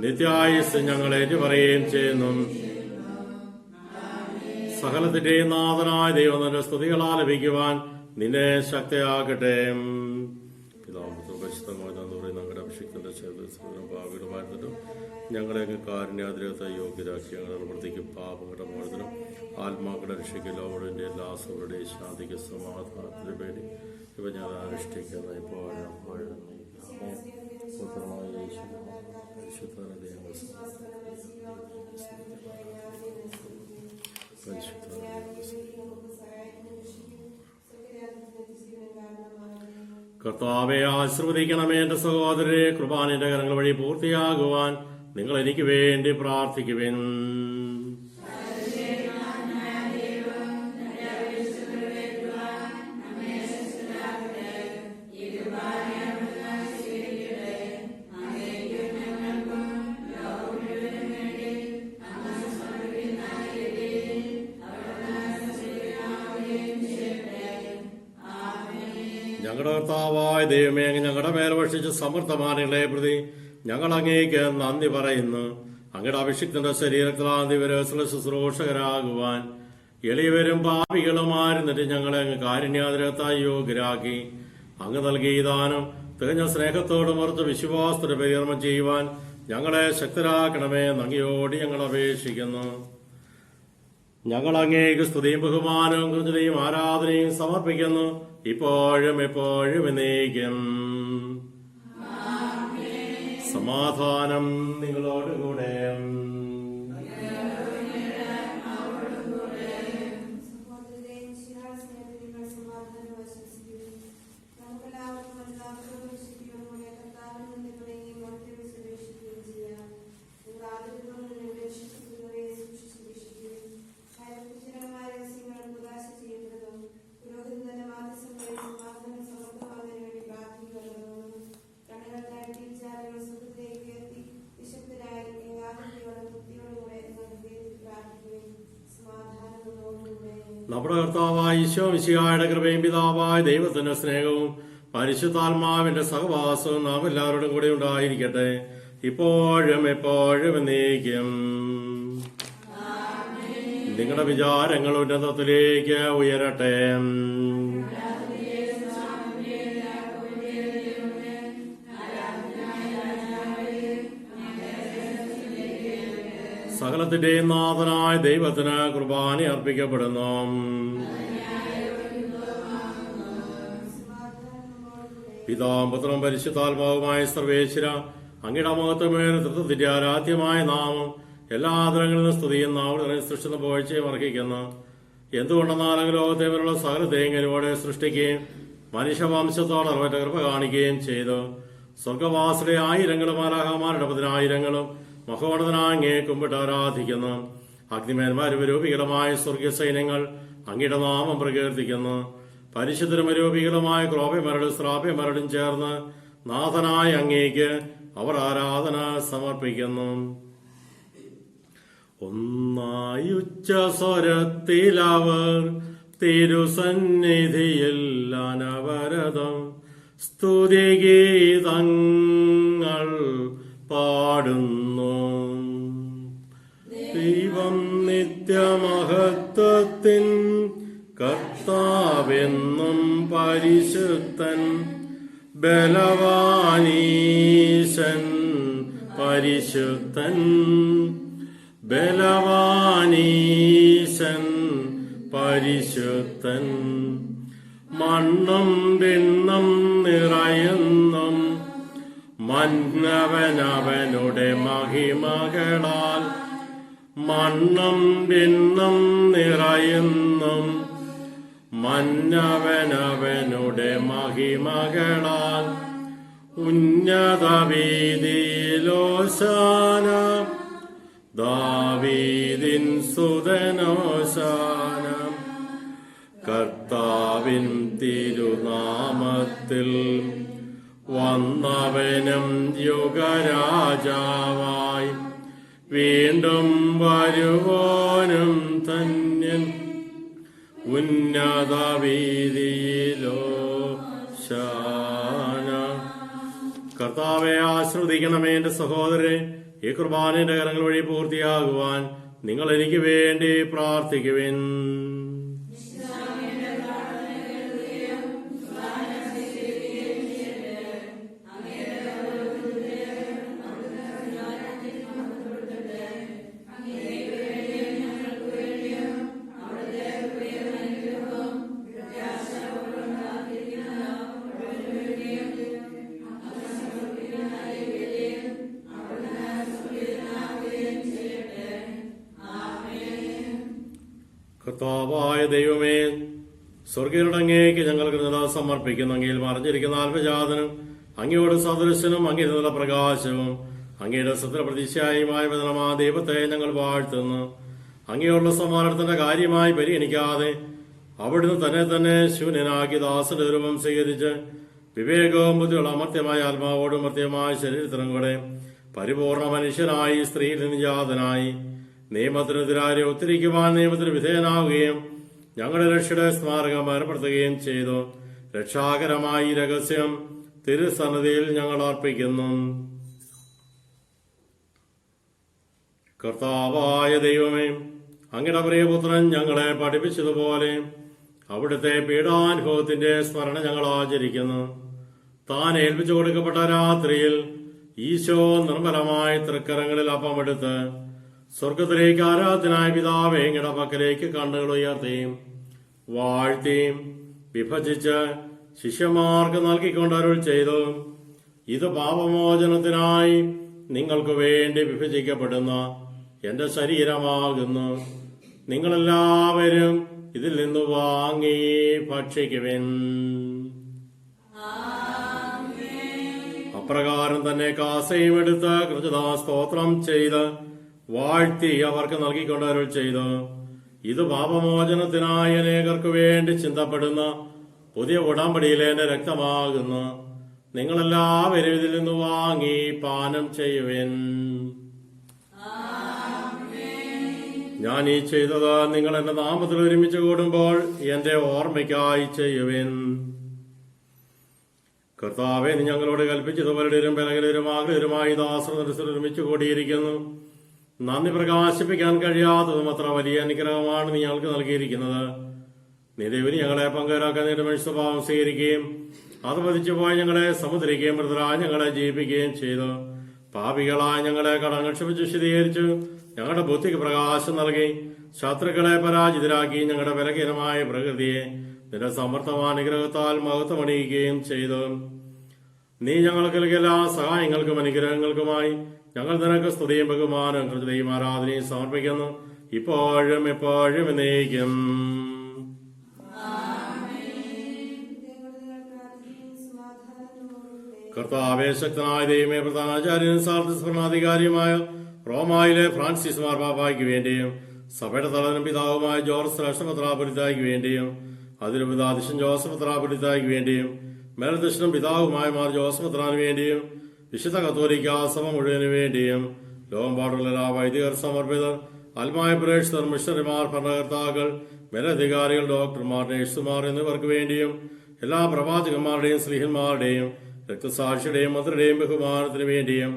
നിത്യായുസ് ഞങ്ങൾ ഏറ്റുപറയുകയും ചെയ്യുന്നു. സകലത്തിന്റെയും നാഥനായ ദൈവം നിന്റെ സ്തുതികൾ ആലപിക്കുവാൻ നിന്നെ ശക്തയാകട്ടെ. ഞങ്ങളുടെ അഭിഷിക്തന്റെ ഭാവികളുമായിരുന്നിട്ടും ഞങ്ങളെ കാരുണ്യാതിരത്തെ യോഗ്യരാക്കി ഞങ്ങളുടെ പ്രവൃത്തിക്കും പാപങ്ങളുടെ മോചനം ആത്മാക്കളുടെ രക്ഷിക്കലോടിന്റെ എല്ലാ സൗകളുടെയും ശാന്തിക്ക് സമാധാനത്തിന് വേണ്ടി ഇവ ഞാൻ അനുഷ്ഠിക്കുന്ന ഇപ്പോഴും കർത്താവെ ആശീർവദിക്കണമേ. എന്റെ സഹോദരരെ, കുർബാനയുടെ കരങ്ങൾ വഴി പൂർത്തിയാകുവാൻ നിങ്ങൾ എനിക്ക് വേണ്ടി പ്രാർത്ഥിക്കുവിൻ. ഞങ്ങളുടെ കർത്താവായ ദൈവമേ, ഞങ്ങളുടെ മേൽ വർഷിച്ച സമർത്ഥമാനങ്ങളെ പ്രതി ഞങ്ങൾ അങ്ങേക്ക് നന്ദി പറയുന്നു. അങ്ങയുടെ അഭിഷിക്തന്റെ ശരീരത്തിലാ ദിവരത്തിലെ ശുശ്രൂഷകരാകുവാൻ എളിയവരും പാപികളുമായിരുന്നിട്ട് ഞങ്ങളെ അങ്ങ് കാരുണ്യാതിരത്തായി യോഗ്യരാക്കി. അങ്ങ് നൽകിയ ദാനം തികഞ്ഞ സ്നേഹത്തോട് മറുത്ത് വിശ്വാസത്തോടെ പരികർമ്മം ചെയ്യുവാൻ ഞങ്ങളെ ശക്തരാക്കണമേ. അങ്ങയോട് ഞങ്ങൾ അപേക്ഷിക്കുന്നു. ഞങ്ങൾ അങ്ങേക്ക് സ്തുതിയും ബഹുമാനവും കൃതയും ആരാധനയും സമർപ്പിക്കുന്നു, ഇപ്പോഴും എപ്പോഴും എന്നേക്കും. സമാധാനം നിങ്ങളോടുകൂടെ. നമ്മുടെ കർത്താവായ ഈശോ മിശിഹായുടെ കൃപയും പിതാവായ ദൈവത്തിന്റെ സ്നേഹവും പരിശുദ്ധാത്മാവിന്റെ സഹവാസവും നാം എല്ലാവരോടും കൂടെ ഉണ്ടായിരിക്കട്ടെ, ഇപ്പോഴും എപ്പോഴും എന്നേക്കും. നിങ്ങളുടെ വിചാരങ്ങൾ ഉന്നതത്തിലേക്ക് ഉയരട്ടെ. സകലത്തിന്റെയും നാഥനായ ദൈവത്തിന് കുർബാന അർപ്പിക്കപ്പെടുന്നു. പിതാവും പുത്രനും പരിശുദ്ധാത്മാവുമായ സർവേശ്വര, അങ്ങയുടെ മഹത്വമേറെ തൃത്വത്തിന്റെ ആരാധ്യമായ നാമം എല്ലാ ആദരങ്ങളിൽ നിന്ന് സ്തുതിയും നാവുകളെ സൃഷ്ടിച്ച പോഴ്ചയും അർഹിക്കുന്നു. എന്തുകൊണ്ടെന്നാൽ അങ്ങ് ലോകത്തെ വരെയുള്ള സകല തേങ്ങലോടെ സൃഷ്ടിക്കുകയും മനുഷ്യവംശത്തോട് അറവറ്റ കൃപ കാണിക്കുകയും ചെയ്തു. സ്വർഗവാസിയുടെ ആയിരങ്ങളും മാലാഖമാരുടെ 10,000 മഹോന്നതനായ അങ്ങയെ കുമ്പിട്ട് ആരാധിക്കുന്നു. അഗ്നിമേന്മാരും രൂപികളുമായ സ്വർഗീയ സൈന്യങ്ങൾ അങ്ങയുടെ നാമം പ്രകീർത്തിക്കുന്നു. പരിശുദ്ധരും രൂപികളുമായ ക്രോപ്യമരടും ശ്രാപ്യമരടും ചേർന്ന് നാഥനായ അങ്ങേക്ക് അവർ ആരാധന സമർപ്പിക്കുന്നു. ഒന്നായുച്ച സ്വരത്തിലവർ തിരുസന്നിധിയിൽ അനവരതം സ്തുതിഗീതങ്ങൾ പാടുന്നു. ദൈവം നിത്യമഹത്വത്തിൻ കർത്താവെന്നും പരിശുദ്ധൻ, ബലവാനീശൻ പരിശുദ്ധൻ, ബലവാനീശൻ പരിശുദ്ധൻ. മണ്ണും വിണ്ണും നിറയുന്നും മന്നവനവനുടെ മഹിമകളാൽ മണ്ണും പിന്നും നിറയുന്നും മന്നവനവനുടെ മഹിമകളാൽ ഉന്നത വീതിയിലോശാന ദാവീദിൻ സുതനോശാന കർത്താവിൻ തിരുനാമത്തിൽ വന്നവനും യുഗരാജാവായി വീണ്ടും വരുവോനും ധന്യൻ ഉന്നത വീതിയിലോശാന. കർത്താവെ ആശ്രവദിക്കണമേ എന്റെ സഹോദരരെ, ഈ കുർബാനയുടെ കരങ്ങൾ വഴി പൂർത്തിയാകുവാൻ നിങ്ങൾ എനിക്ക് വേണ്ടി പ്രാർത്ഥിക്കുവിൻ. കർത്താവായ ദൈവമേ, സ്വർഗീയടങ്ങേക്ക് ഞങ്ങൾ കൃതജ്ഞത സമർപ്പിക്കുന്നു. അങ്ങയിൽ മറിഞ്ഞിരിക്കുന്ന ആത്മജാതനും അങ്ങയോട് സദൃശനും അങ്ങയുടെ നല്ല പ്രകാശവും അങ്ങയുടെ സത്യപ്രതീക്ഷയുമായ വചനമാ ദൈവത്തെ ഞങ്ങൾ വാഴ്ത്തുന്നു. അങ്ങയോടുള്ള സമാധാനത്തിന്റെ കാര്യമായി പരിഗണിക്കാതെ അവിടുന്ന് തന്നെ ശൂന്യനാക്കി ദാസന്റെ രൂപം സ്വീകരിച്ച് വിവേകവും ബുദ്ധിയുള്ള അമർത്യമായ ആത്മാവോടും മർത്യമായ ശരീരത്തിനും കൂടെ പരിപൂർണ മനുഷ്യനായി സ്ത്രീയിൽ നിന്ന് ജാതനായി നിയമത്തിനെതിരായി ഒത്തിരിക്കുവാൻ നിയമത്തിന് വിധേയനാവുകയും ഞങ്ങളുടെ രക്ഷയുടെ സ്മാരകം ഏർപ്പെടുത്തുകയും ചെയ്തു. രക്ഷാകരമായി രഹസ്യം തിരുസന്നിധിയിൽ ഞങ്ങൾ അർപ്പിക്കുന്നു. കർത്താവായ ദൈവമേ, അങ്ങയുടെ പ്രിയപുത്രൻ ഞങ്ങളെ പഠിപ്പിച്ചതുപോലെ അവിടുത്തെ പീഡാനുഭവത്തിന്റെ സ്മരണ ഞങ്ങൾ ആചരിക്കുന്നു. താൻ ഏൽപ്പിച്ചു കൊടുക്കപ്പെട്ട രാത്രിയിൽ ഈശോ നിർമ്മലമായ തൃക്കരങ്ങളിൽ അപ്പമെടുത്ത് സ്വർഗത്തിലേക്ക് ആരാധനായ പിതാവേ അങ്ങയുടെ പക്കലേക്ക് കണ്ണുകൾ ഉയർത്തിയും വാഴ്ത്തിയും വിഭജിച്ച് ശിഷ്യന്മാർക്ക് നൽകിക്കൊണ്ട് അരുൾ ചെയ്തു, ഇത് പാപമോചനത്തിനായി നിങ്ങൾക്ക് വേണ്ടി വിഭജിക്കപ്പെടുന്ന എന്റെ ശരീരമാകുന്നു. നിങ്ങളെല്ലാവരും ഇതിൽ നിന്ന് വാങ്ങി ഭക്ഷിക്കുവിൻ. അപ്രകാരം തന്നെ കാസയും എടുത്ത് കൃതജ്ഞതാ സ്തോത്രം ചെയ്ത് വാഴ്ത്തി അവർക്ക് നൽകിക്കൊണ്ട് അരുൾ ചെയ്തു, ഇത് പാപമോചനത്തിനായി അനേകർക്ക് വേണ്ടി ചിന്തപ്പെടുന്ന പുതിയ ഉടമ്പടിയിലെ എന്റെ രക്തമാകുന്നു. നിങ്ങളെല്ലാവരും ഇതിൽ നിന്ന് വാങ്ങി പാനം ചെയ്യുവിൻ. ഞാൻ ഈ ചെയ്തത് നിങ്ങൾ എന്റെ നാമത്തിൽ ഒരുമിച്ച് കൂടുമ്പോൾ എന്റെ ഓർമ്മയ്ക്കായി ചെയ്യുവിൻ. കർത്താവേ, നീ ഞങ്ങളോട് കൽപ്പിച്ചതുപോലും ബലകരും ആഗ്രഹരുമായി ദാസർ ഒരുമിച്ച് കൂടിയിരിക്കുന്നു. നന്ദി പ്രകാശിപ്പിക്കാൻ കഴിയാത്തതും അത്ര വലിയ അനുഗ്രഹമാണ് നീ ഞങ്ങൾക്ക് നൽകിയിരിക്കുന്നത്. നീ ദൈവം ഞങ്ങളെ പങ്കുവരാക്കാൻ നീ മനുഷ്യ സ്വഭാവം സ്വീകരിക്കുകയും അത് പതിച്ചുപോയി ഞങ്ങളെ സമുദ്രിക്കുകയും മൃതരായി ഞങ്ങളെ ജീവിപ്പിക്കുകയും ചെയ്തു. പാപികളായ ഞങ്ങളെ കടങ്ങൾ ക്ഷമിച്ച് വിശദീകരിച്ചു. ഞങ്ങളുടെ ബുദ്ധിക്ക് പ്രകാശം നൽകി ശത്രുക്കളെ പരാജിതരാക്കി ഞങ്ങളുടെ ബലഹീനമായ പ്രകൃതിയെ നിന്റെ സമർത്ഥമായ അനുഗ്രഹത്താൽ മഹത്വമണിയുകയും ചെയ്തു. നീ ഞങ്ങൾക്ക് നൽകിയ എല്ലാ സഹായങ്ങൾക്കും അനുഗ്രഹങ്ങൾക്കുമായി ഞങ്ങൾ നിനക്ക് സ്തുതിയും ബഹുമാനവും കൃതയും ആരാധനയും സമർപ്പിക്കുന്നു, ഇപ്പോഴും എപ്പോഴും എന്നേക്കും. കർത്താവേ, ശക്തനായ ദൈവമേ, പ്രധാനാചാര്യനും ഭരണാധികാരിയുമായ റോമായിലെ ഫ്രാൻസിസ് മാർപ്പാപ്പായ്ക്ക് വേണ്ടിയും സഭയുടെ തലവനും പിതാവുമായ ജോർജ് ശ്രേഷ്ഠ മെത്രാപ്പൊലീത്തായ്ക്ക് വേണ്ടിയും അതിരുപിതാധ്യക്ഷൻ ജോസഫ് മെത്രാപ്പൊലീത്തായ്ക്ക് വേണ്ടിയും മേലധ്യക്ഷനും പിതാവുമായ മാർ ജോസഫ് മെത്രാന് വേണ്ടിയും വിശുദ്ധ കത്തോലിക്ക സഭ മുഴുവന് വേണ്ടിയും ലോകമ്പാടുള്ള എല്ലാ വൈദികർ, സമർപ്പിതർ, ആത്മായ പ്രേക്ഷിതർ, മിഷണറിമാർ, ഭരണകർത്താക്കൾ, മേലധികാരികൾ, ഡോക്ടർമാർ, നഴ്സുമാർ എന്നിവർക്ക് വേണ്ടിയും എല്ലാ പ്രവാചകന്മാരുടെയും സ്ലീഹന്മാരുടെയും രക്തസാക്ഷിയുടെയും മന്ത്രിയുടെയും ബഹുമാനത്തിനു വേണ്ടിയും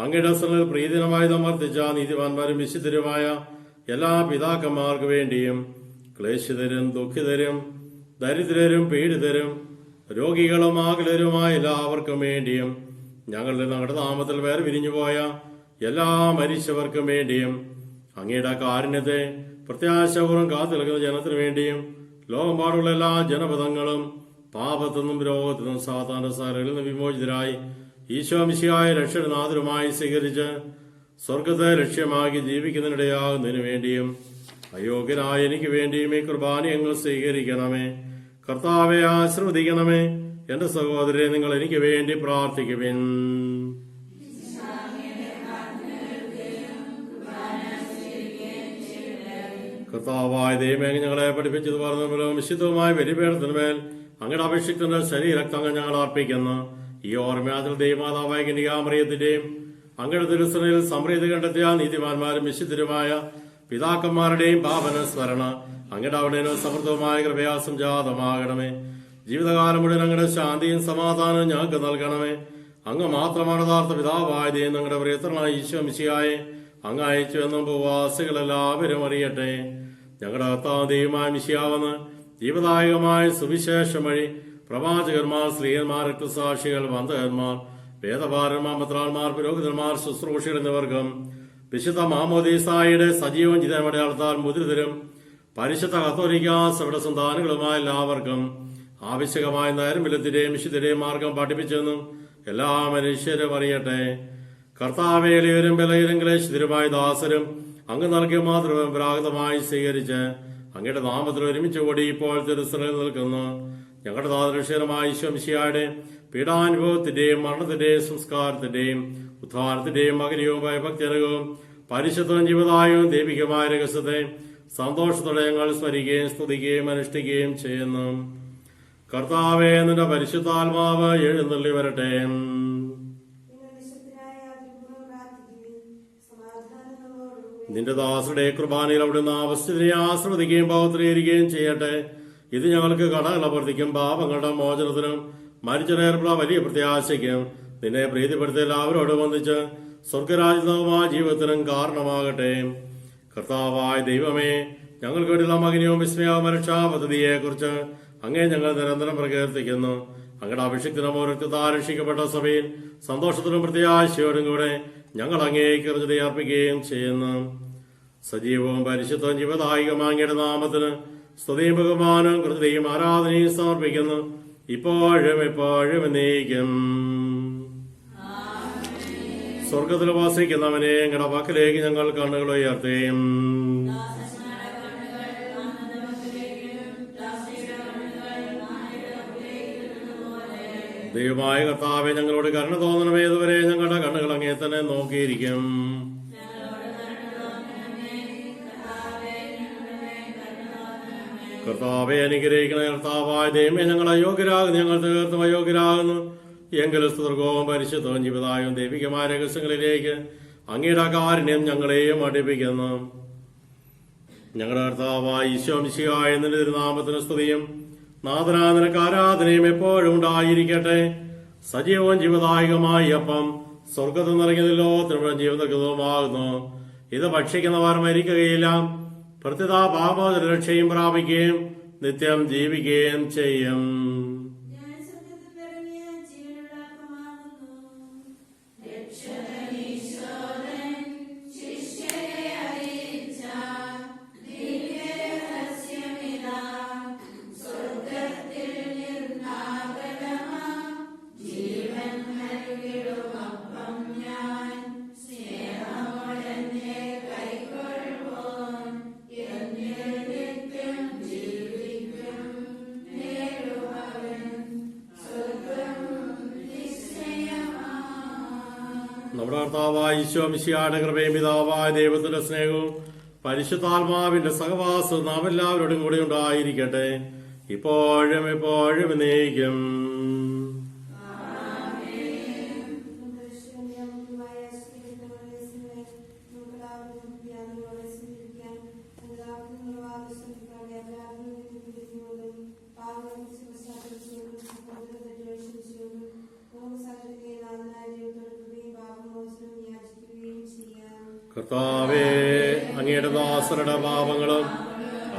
അങ്ങയുടെ സ്ഥലത്തിൽ പ്രീതിനമായി സമർപ്പിച്ച നീതിമാന്മാരും വിശുദ്ധരുമായ എല്ലാ പിതാക്കന്മാർക്ക് വേണ്ടിയും ക്ലേശിതരും ദുഃഖിതരും ദരിദ്രരും പീഡിതരും രോഗികളും ആകുലരുമായ എല്ലാവർക്കും വേണ്ടിയും ഞങ്ങളുടെ നാമത്തിൽ വേറെ വിരിഞ്ഞുപോയ എല്ലാ മരിച്ചവർക്കും വേണ്ടിയും അങ്ങയുടെ കാരുണ്യത്തെ പ്രത്യാശപൂർവ്വം കാത്തു നിൽക്കുന്ന ജനത്തിനു വേണ്ടിയും ലോകമ്പാടുള്ള എല്ലാ ജനപദങ്ങളും പാപത്തുനിന്നും രോഗത്തിനും സാധാരണ സാരങ്ങളിൽ നിന്ന് വിമോചിതരായി ഈശോ മിശിഹായ രക്ഷകനാഥനുമായി സ്വീകരിച്ച് സ്വർഗത്തെ ലക്ഷ്യമാക്കി ജീവിക്കുന്നതിനിടയാകുന്നതിനു വേണ്ടിയും അയോഗ്യനായ എനിക്ക് വേണ്ടിയും ഈ കുർബാനയങ്ങൾ സ്വീകരിക്കണമേ. കർത്താവെ ആശീർവദിക്കണമേ. എന്റെ സഹോദരരെ, നിങ്ങൾ എനിക്ക് വേണ്ടി പ്രാർത്ഥിക്കുവിൻ. കർത്താവായ ദൈവമേ, ഞങ്ങളെ പഠിപ്പിച്ചത് പറഞ്ഞതുപോലും വിശുദ്ധവുമായ ബലിപീഠത്തിന്മേൽ അങ്ങയുടെ അഭിഷിക്തന്റെ ശരീരക്തങ്ങൾ ഞങ്ങൾ അർപ്പിക്കുന്നു. ഈ ഓർമ്മയാത്ര ദൈവമാതാവായ കന്യകാമറിയത്തിന്റെയും അങ്ങയുടെ തിരുസനയിൽ സമൃദ്ധി കണ്ടെത്തിയ നീതിമാന്മാരും വിശുദ്ധരുമായ പിതാക്കന്മാരുടെയും പാവന സ്മരണ അങ്ങയുടെ അവിടെയും സമൃദ്ധമായ കൃപയാസം ജാതമാകണമേ. ജീവിതകാലം മുഴുവൻ അങ്ങയുടെ ശാന്തിയും സമാധാനവും ഞങ്ങൾക്ക് നൽകണമേ. അങ്ങ് മാത്രമാണ് യഥാർത്ഥ പിതാവായതയും ഞങ്ങളുടെ പ്രിയത്രനായ ഈശോ മിശിഹായെ അങ്ങ് അയച്ചുവെന്നും ഉപവാസികളെല്ലാവരും അറിയട്ടെ. ഞങ്ങളുടെ കർത്താവ് ദൈവമായ മിശിഹാവെന്ന് ജീവദായകമായ സുവിശേഷം വഴി പ്രവാചകന്മാർ, സ്ത്രീയന്മാർ, രക്തസാക്ഷികൾ, വന്ദകന്മാർ, വേദപാരന്മാർ, മെത്രാന്മാർ, പുരോഹിതന്മാർ, ശുശ്രൂഷികൾ എന്നിവർക്കും വിശുദ്ധ മാമോദീസായുടെ സജീവം ചിതമടയാളത്താൽ മുദ്രിതരും പരിശുദ്ധ കത്തോലിക്ക സഭയുടെ സന്താനങ്ങളുമായ എല്ലാവർക്കും ആവശ്യകമായ നൈർമല്യത്തിന്റെയും വിശുദ്ധന്റെയും മാർഗം പഠിപ്പിച്ചെന്നും എല്ലാ മനുഷ്യരും അറിയട്ടെ. കർത്താവേലിയരും ബലയിലും ക്ലേശിതരുമായ ദാസരും അങ്ങ് നൽകിയ മാതൃപരാഗതമായി സ്വീകരിച്ച് അങ്ങയുടെ നാമത്തിൽ ഒരുമിച്ച് കൂടി ഇപ്പോൾ തിരുസനയിൽ നിൽക്കുന്നു. ഞങ്ങളുടെ നാദരക്ഷകരമായ ഈശോ മിശിഹായുടെ പീഡാനുഭവത്തിന്റെയും മരണത്തിന്റെയും സംസ്കാരത്തിന്റെയും ഉദ്ധാരത്തിന്റെയും മകനീയവും ഭയഭക്തിജനകവും പരിശുദ്ധവും ജീവദായകവും ദൈവികമായ രഹസ്യത്തെ സന്തോഷത്തോടെ ഞങ്ങൾ സ്മരിക്കുകയും സ്തുതിക്കുകയും അനുഷ്ഠിക്കുകയും ചെയ്യുന്നു. കർത്താവേ, നിന്റെ പരിശുദ്ധാത്മാവ് എഴുന്നള്ളി വരട്ടെ. നിന്റെ ദാസരുടെ കുർബാനയിൽ അവിടുന്ന് ആവശ്യത്തിനെ ആശ്രവദിക്കുകയും ഭാവത്തിലേരിക്കുകയും ചെയ്യട്ടെ. ഇത് ഞങ്ങൾക്ക് കടകളവർത്തിക്കും പാപങ്ങളുടെ മോചനത്തിനും മരിച്ചേർപ്പുള്ള വലിയ പ്രത്യാശയ്ക്കും നിന്നെ പ്രീതിപ്പെടുത്തി എല്ലാവരോടും വന്നിച്ച് സ്വർഗരാജ്യമായ ജീവിതത്തിനും കാരണമാകട്ടെ. കർത്താവായ ദൈവമേ, ഞങ്ങൾക്ക് വേണ്ടിയുള്ള മകനവും വിസ്മയവും രക്ഷാ പദ്ധതിയെക്കുറിച്ച് അങ്ങേ ഞങ്ങൾ നിരന്തരം പ്രകീർത്തിക്കുന്നു. അങ്ങയുടെ അഭിഷിക്തനും രക്തത്താരക്ഷിക്കപ്പെട്ട സഭയിൽ സന്തോഷത്തിനും പ്രത്യാശയോടും കൂടെ ഞങ്ങൾ അങ്ങേക്ക് കൃതജ്ഞത അർപ്പിക്കുകയും ചെയ്യുന്നു. സജീവവും പരിശുദ്ധവും ജീവദായകമായ അങ്ങയുടെ നാമത്തിന് സ്തുതിയും ബഹുമാനവും കൃതയും ആരാധനയും സമർപ്പിക്കുന്നു, ഇപ്പോഴും എപ്പോഴും എന്നേക്കും. സ്വർഗത്തിൽ വസിക്കുന്നവനെ ഞങ്ങളുടെ പക്കലേക്ക് ഞങ്ങൾ കണ്ണുകൾ ഉയർത്തുകയും ദൈവമായ കർത്താവെ, ഞങ്ങളോട് കരുണ തോന്നണമേ. ഇതുവരെ ഞങ്ങളുടെ കണ്ണുകൾ അങ്ങേ തന്നെ നോക്കിയിരിക്കും. കർത്താവെ അനുഗ്രഹിക്കണ കർത്താവായ ദൈവമേ, ഞങ്ങൾ അയോഗ്യരാകുന്നു, ഞങ്ങൾ തീർത്തും അയോഗ്യരാകുന്നു. എങ്കിലും സ്തുതർഗവും പരിശുദ്ധവും ജീവിതായും ദൈവികമായ രഹസ്യങ്ങളിലേക്ക് അങ്ങയുടെ കാരുണ്യം ഞങ്ങളെയും അടുപ്പിക്കുന്നു. ഞങ്ങളുടെ കർത്താവായ ഈശോ മിശിഹായ നിന്റെ തിരുനാമത്തിന് സ്തുതിയും നാഥനാ നിനക്ക് ആരാധനയും എപ്പോഴും ഉണ്ടായിരിക്കട്ടെ. സജീവവും ജീവദായകമായ അപ്പം സ്വർഗത്തിൽ നിറങ്ങിയ ലോകത്തിനും ജീവനകൃതവുമാകുന്നു. ഇത് ഭക്ഷിക്കുന്നവർ മരിക്കുകയില്ല, പ്രത്യുത പാപമോചന രക്ഷയും പ്രാപിക്കുകയും നിത്യം ജീവിക്കുകയും ചെയ്യും. നമ്മുടെ കർത്താവായ ഈശോ മിശിഹായുടെ കൃപയും പിതാവായ ദൈവത്തിന്റെ സ്നേഹവും പരിശുദ്ധാത്മാവിന്റെ സഹവാസവും നാം എല്ലാവരോടും കൂടി ഉണ്ടായിരിക്കട്ടെ, ഇപ്പോഴും എപ്പോഴും എന്നേക്കും. കർത്താവേ, അങ്ങയുടെ ദാസരുടെ പാപങ്ങളും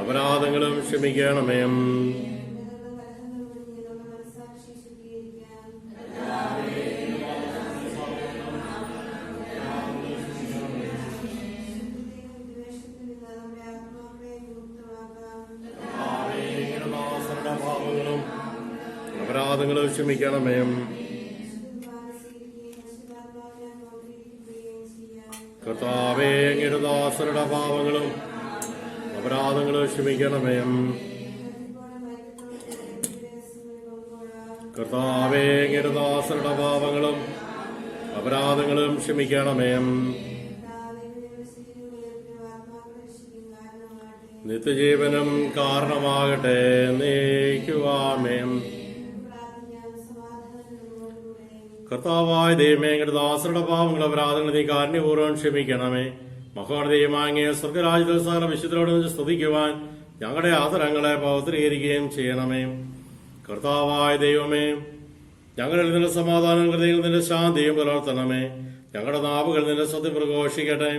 അപരാധങ്ങളും ക്ഷമിക്കണമേ. അപരാധങ്ങളും ക്ഷമിക്കണമേ. കർത്താവേ, അങ്ങയുടെ ദാസരുടെ പാപങ്ങളും അപരാധങ്ങളും ക്ഷമിക്കണമേ. കർത്താവേ, അങ്ങയുടെ ദാസരുടെ പാപങ്ങളും അപരാധങ്ങളും ക്ഷമിക്കണമേ. നിത്യജീവനം കാരണമാകട്ടെ നീക്കുവാമേ. കർത്താവായ ദൈവമേ, അങ്ങയുടെ ദാസരുടെ പാപങ്ങൾ അപരാധങ്ങൾ നീ കാരുണ്യപൂർവ്വം ക്ഷമിക്കണമേ. മഹോദയമാങ്ങിയ സ്വർഗരാജ്യത്തിൽ സകല വിശുദ്ധരോട് സ്തുതിക്കുവാൻ ഞങ്ങളുടെ ആദരങ്ങളെ പവിത്രീകരിക്കുകയും ചെയ്യണമേ. കർത്താവായ ദൈവമേ, ഞങ്ങളിൽ നിന്റെ സമാധാനം, ഹൃദയങ്ങളിൽ നിന്റെ ശാന്തിയും പുലർത്തണമേ. ഞങ്ങളുടെ നാവുകൾ നിന്റെ സത്യം പ്രഘോഷിക്കട്ടെ.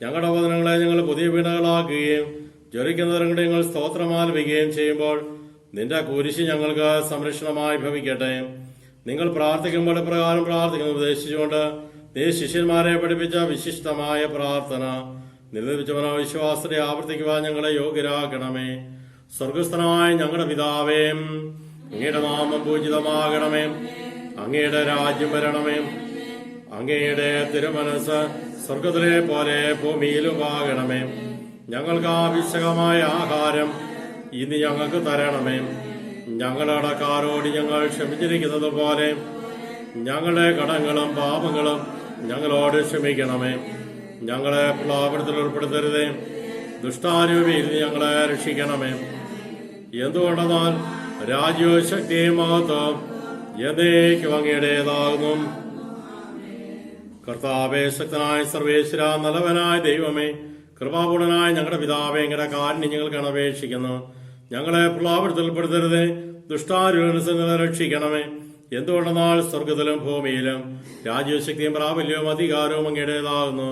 ഞങ്ങളുടെ വചനങ്ങളെ ഞങ്ങൾ പുതിയ വീണകളാക്കുകയും ജ്വലിക്കുന്നവരുടെ ഞങ്ങൾ സ്തോത്രമാലപിക്കുകയും ചെയ്യുമ്പോൾ നിന്റെ കുരിശ് ഞങ്ങൾക്ക് സംരക്ഷണമായി ഭവിക്കട്ടെ. നിങ്ങൾ പ്രാർത്ഥിക്കുമ്പോൾ പ്രകാരം പ്രാർത്ഥിക്കുന്നു ഉപദേശിച്ചുകൊണ്ട് നീ ശിഷ്യന്മാരെ പഠിപ്പിച്ച വിശിഷ്ടമായ പ്രാർത്ഥന നിർവഹിച്ച മനോവിശ്വാസത്തെ ആവർത്തിക്കുവാൻ ഞങ്ങളെ യോഗ്യരാക്കണമേ. സ്വർഗസ്ഥനായ ഞങ്ങളുടെ പിതാവേ, അങ്ങയുടെ നാമം പൂജിതമാകണമേ. അങ്ങയുടെ രാജ്യം വരണമേ. അങ്ങയുടെ തിരുമനസ് സ്വർഗത്തിലെ പോലെ ഭൂമിയിലും ആകണമേ. ഞങ്ങൾക്ക് ആവശ്യകമായ ആഹാരം ഇനി ഞങ്ങൾക്ക് തരണമേ. ഞങ്ങളുടെ കടക്കാരോട് ഞങ്ങൾ ക്ഷമിച്ചിരിക്കുന്നത് പോലെ ഞങ്ങളുടെ കടങ്ങളും പാപങ്ങളും ഞങ്ങളോട് ക്ഷമിക്കണമേ. ഞങ്ങളെ പ്രലോഭനത്തിൽ ഉൾപ്പെടുത്തരുതേ, ദുഷ്ടാരൂപിയിൽ ഞങ്ങളെ രക്ഷിക്കണമേ. എന്തുകൊണ്ടെന്നാൽ രാജ്യവും ശക്തിയും മഹത്വം എന്നേക്കും അങ്ങയുടേതാകുന്നു. കർത്താവേ, ശക്തനായ സർവേശ്വര, നല്ലവനായ ദൈവമേ, കൃപാപൂർണനായ ഞങ്ങളുടെ പിതാവേ, അങ്ങയുടെ കാരുണ്യം ഞങ്ങൾക്ക് അപേക്ഷിക്കുന്നു. ഞങ്ങളെ പ്രലോഭനത്തിൽ ഉൾപ്പെടുത്തരുതേ, ദുഷ്ടാരൂപിയിൽ രക്ഷിക്കണമേ. എന്തുകൊണ്ടെന്നാൽ സ്വർഗത്തിലും ഭൂമിയിലും രാജ്യവും ശക്തിയും പ്രാബല്യവും അധികാരവും അങ്ങയുടേതാകുന്നു,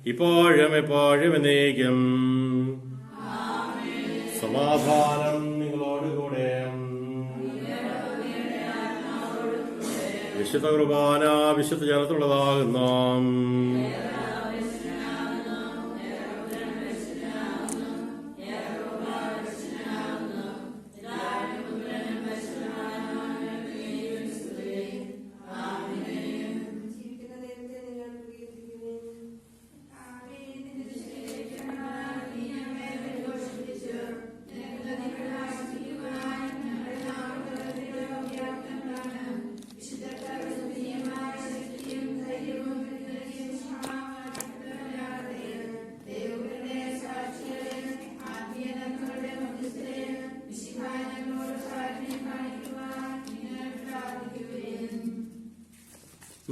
ഇപ്പോഴും എപ്പോഴും എന്നേക്കും. സമാധാനം നിങ്ങളോടുകൂടെ. വിശുദ്ധ കുർബാന വിശുദ്ധ ജനത്തിലുള്ളതാകുന്നു.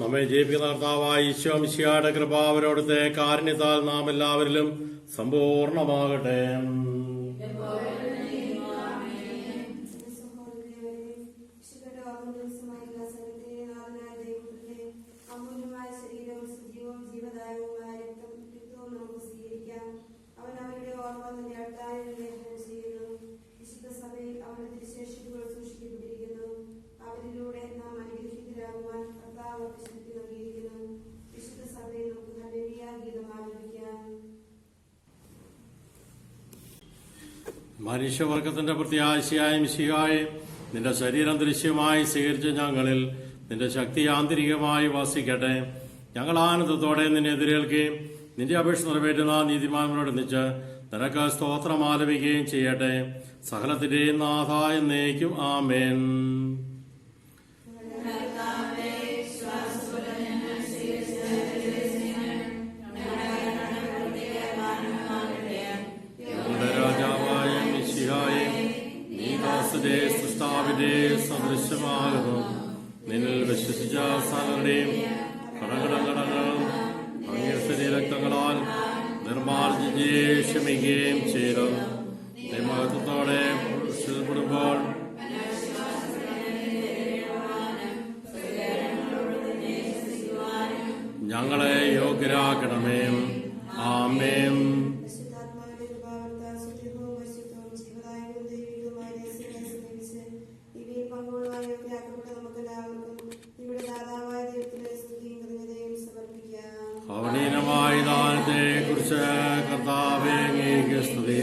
നമ്മെ ജയിപ്പിക്കുന്ന കർത്താവായ ഈശോ മിശിഹായുടെ കൃപ അവരോടത്തെ കാരുണ്യത്താൽ നാം എല്ലാവരിലും സമ്പൂർണമാകട്ടെ. മനുഷ്യവർഗത്തിന്റെ പ്രത്യാശയായ മിശിഹായെ, നിന്റെ ശരീരം ദൃശ്യമായി സ്വീകരിച്ച ഞങ്ങളിൽ നിന്റെ ശക്തി ആന്തരികമായി വസിക്കട്ടെ. ഞങ്ങൾ ആനന്ദത്തോടെ നിന്നെ എതിരേൽക്കുകയും നിന്റെ അപേക്ഷ നിറവേറ്റുന്ന നീതിമാന്മാരോടൊന്നിച്ച് നിനക്ക് സ്തോത്രം ആലപിക്കുകയും ചെയ്യട്ടെ. സകലത്തിന്റെയും നാഥ എന്നേക്കും. ആമേൻ. സൃഷ്ടാവിന്റെ സദൃശ്യമാകുന്നു. നിന്നിൽ വിശ്വസിച്ച സകലരുടെയും കടങ്ങളും അങ്ങയുടെ ശരീരക്തങ്ങളാൽ നിർമാർജിച്ച് ക്ഷമിക്കുകയും ചെയ്തു. മഹത്വത്തോടെ രക്ഷപ്പെടുമ്പോൾ ഞങ്ങളെ യോഗ്യരാക്കണമേ. ആമേൻ. അവനീനമായ ദാനത്തെ കുറിച്ച് കർത്താവേ അങ്ങേക്ക് സ്തുതി.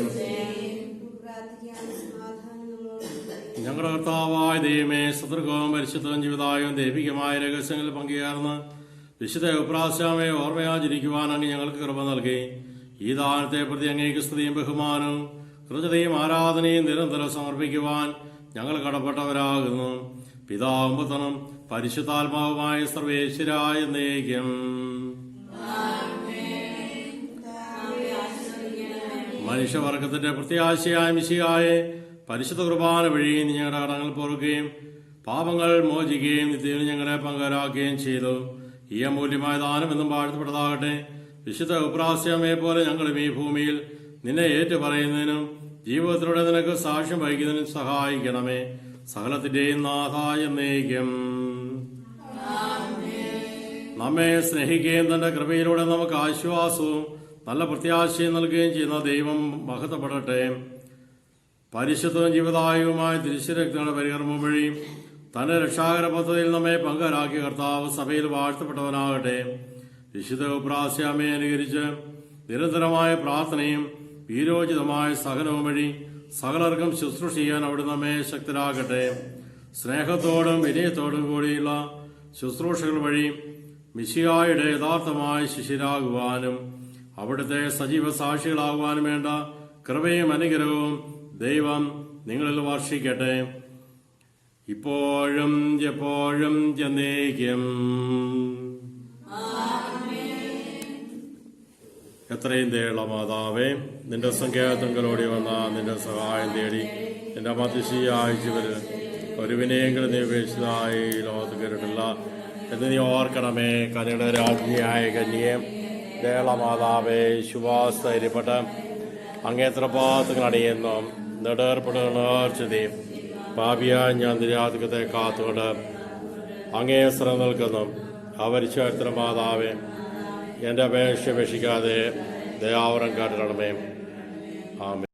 ഞങ്ങളുടെ കർത്താവായ ദൈവമേ, സതൃകവും പരിശുദ്ധവും ജീവിതായും ദൈവികമായ രഹസ്യങ്ങളിൽ പങ്കുചേർന്ന് വിശുദ്ധ ഉപ്രാസ്യാമയെ ഓർമ്മയാചരിക്കുവാൻ അങ്ങ് ഞങ്ങൾക്ക് കൃപ നൽകി. ഈ ദാനത്തെ പ്രതി അങ്ങേക്ക് സ്തുതിയും ബഹുമാനവും കൃതയും ആരാധനയും നിരന്തരം സമർപ്പിക്കുവാൻ ഞങ്ങൾ കടപ്പെട്ടവരാകുന്നു. പിതാവും പുത്രനും പരിശുദ്ധാത്മാവുമായ സർവേശ്വരായ എന്നേക്കും. മനുഷ്യവർഗത്തിന്റെ പ്രത്യാശയായ മിശിഹായെ പരിശുദ്ധ കുർബാന വഴി ഞങ്ങളുടെ കടങ്ങൾ പൊറുക്കുകയും പാപങ്ങൾ മോചിക്കുകയും നിത്യവും ഞങ്ങളെ പങ്കാരാക്കുകയും ചെയ്തു. ഈ അമൂല്യമായ ദാനം എന്നും വാഴ്ത്തപ്പെട്ടതാകട്ടെ. വിശുദ്ധ ഉപ്രാസ്യമയെ പോലെ ഞങ്ങളും ഈ ഭൂമിയിൽ നിന്നെ ഏറ്റുപറയുന്നതിനും ജീവിതത്തിലൂടെ നിനക്ക് സാക്ഷ്യം വഹിക്കുന്നതിനും സഹായിക്കണമേ. സകലത്തിന്റെയും നാഥായ എന്നേക്കും. നമ്മെ സ്നേഹിക്കുകയും തന്റെ കൃപയിലൂടെ നമുക്ക് ആശ്വാസവും നല്ല പ്രത്യാശയും നൽകുകയും ചെയ്യുന്ന ദൈവം മഹത്വപ്പെടട്ടെ. പരിശുദ്ധവും ജീവദായകവുമായ തിരുശരക്തങ്ങളുടെ പരികർമ്മം വഴി തന്റെ രക്ഷാകര പദ്ധതിയിൽ നമ്മെ പങ്കാരാക്കിയ കർത്താവ് സഭയിൽ വാഴ്ത്തപ്പെട്ടവനാകട്ടെ. വിശുദ്ധ ഉപ്രാസ്യാമയെ അനുകരിച്ച് നിരന്തരമായ പ്രാർത്ഥനയും വീരോചിതമായ സഹനവും വഴി സകലർക്കും ശുശ്രൂഷ ചെയ്യാൻ അവിടെ നമ്മെ ശക്തരാകട്ടെ. സ്നേഹത്തോടും വിനയത്തോടും കൂടിയുള്ള ശുശ്രൂഷകൾ വഴി മിശിഹായുടെ യഥാർത്ഥമായ ശിഷ്യരാകുവാനും അവിടുത്തെ സജീവ സാക്ഷികളാകുവാനും വേണ്ട കൃപയും അനുഗ്രഹവും ദൈവം നിങ്ങളിൽ വർഷിക്കട്ടെ, ഇപ്പോഴും എപ്പോഴും എന്നേക്കും. എത്രയും ദയുള്ള മാതാവേ, നിന്റെ സങ്കേതങ്ങളോടി വന്ന നിന്റെ സഹായം തേടി നിന്റെ മതിശീയ അയച്ചുവരിൽ ഒരു വിനയങ്ങളും നീ ഉപേക്ഷിച്ചതായി ലോകത്ത് കേട്ടിട്ടില്ല എന്ന് നീ ഓർക്കണമേ. കനിയുടെ രാജ്ഞിയായ കന്യയെ ദയുള്ള മാതാവേ, ശുഭാസ്ഥൈര്യപ്പെട്ട് അങ്ങേത്ര പാത്തുകൾ അണിയുന്നു നെടേർപ്പെടുന്നേർച്ചതയും പാപിയായ ഞാൻ നിരാധികത്തെ കാത്തുകൊണ്ട് അങ്ങേ സ്ഥലം നിൽക്കുന്നു. അവരിച്ചരിത്ര മാതാവേ, എൻ്റെ അപേക്ഷ ഉപേക്ഷിക്കാതെ ദയാവരം കാട്ടണമേ. ആമേൻ.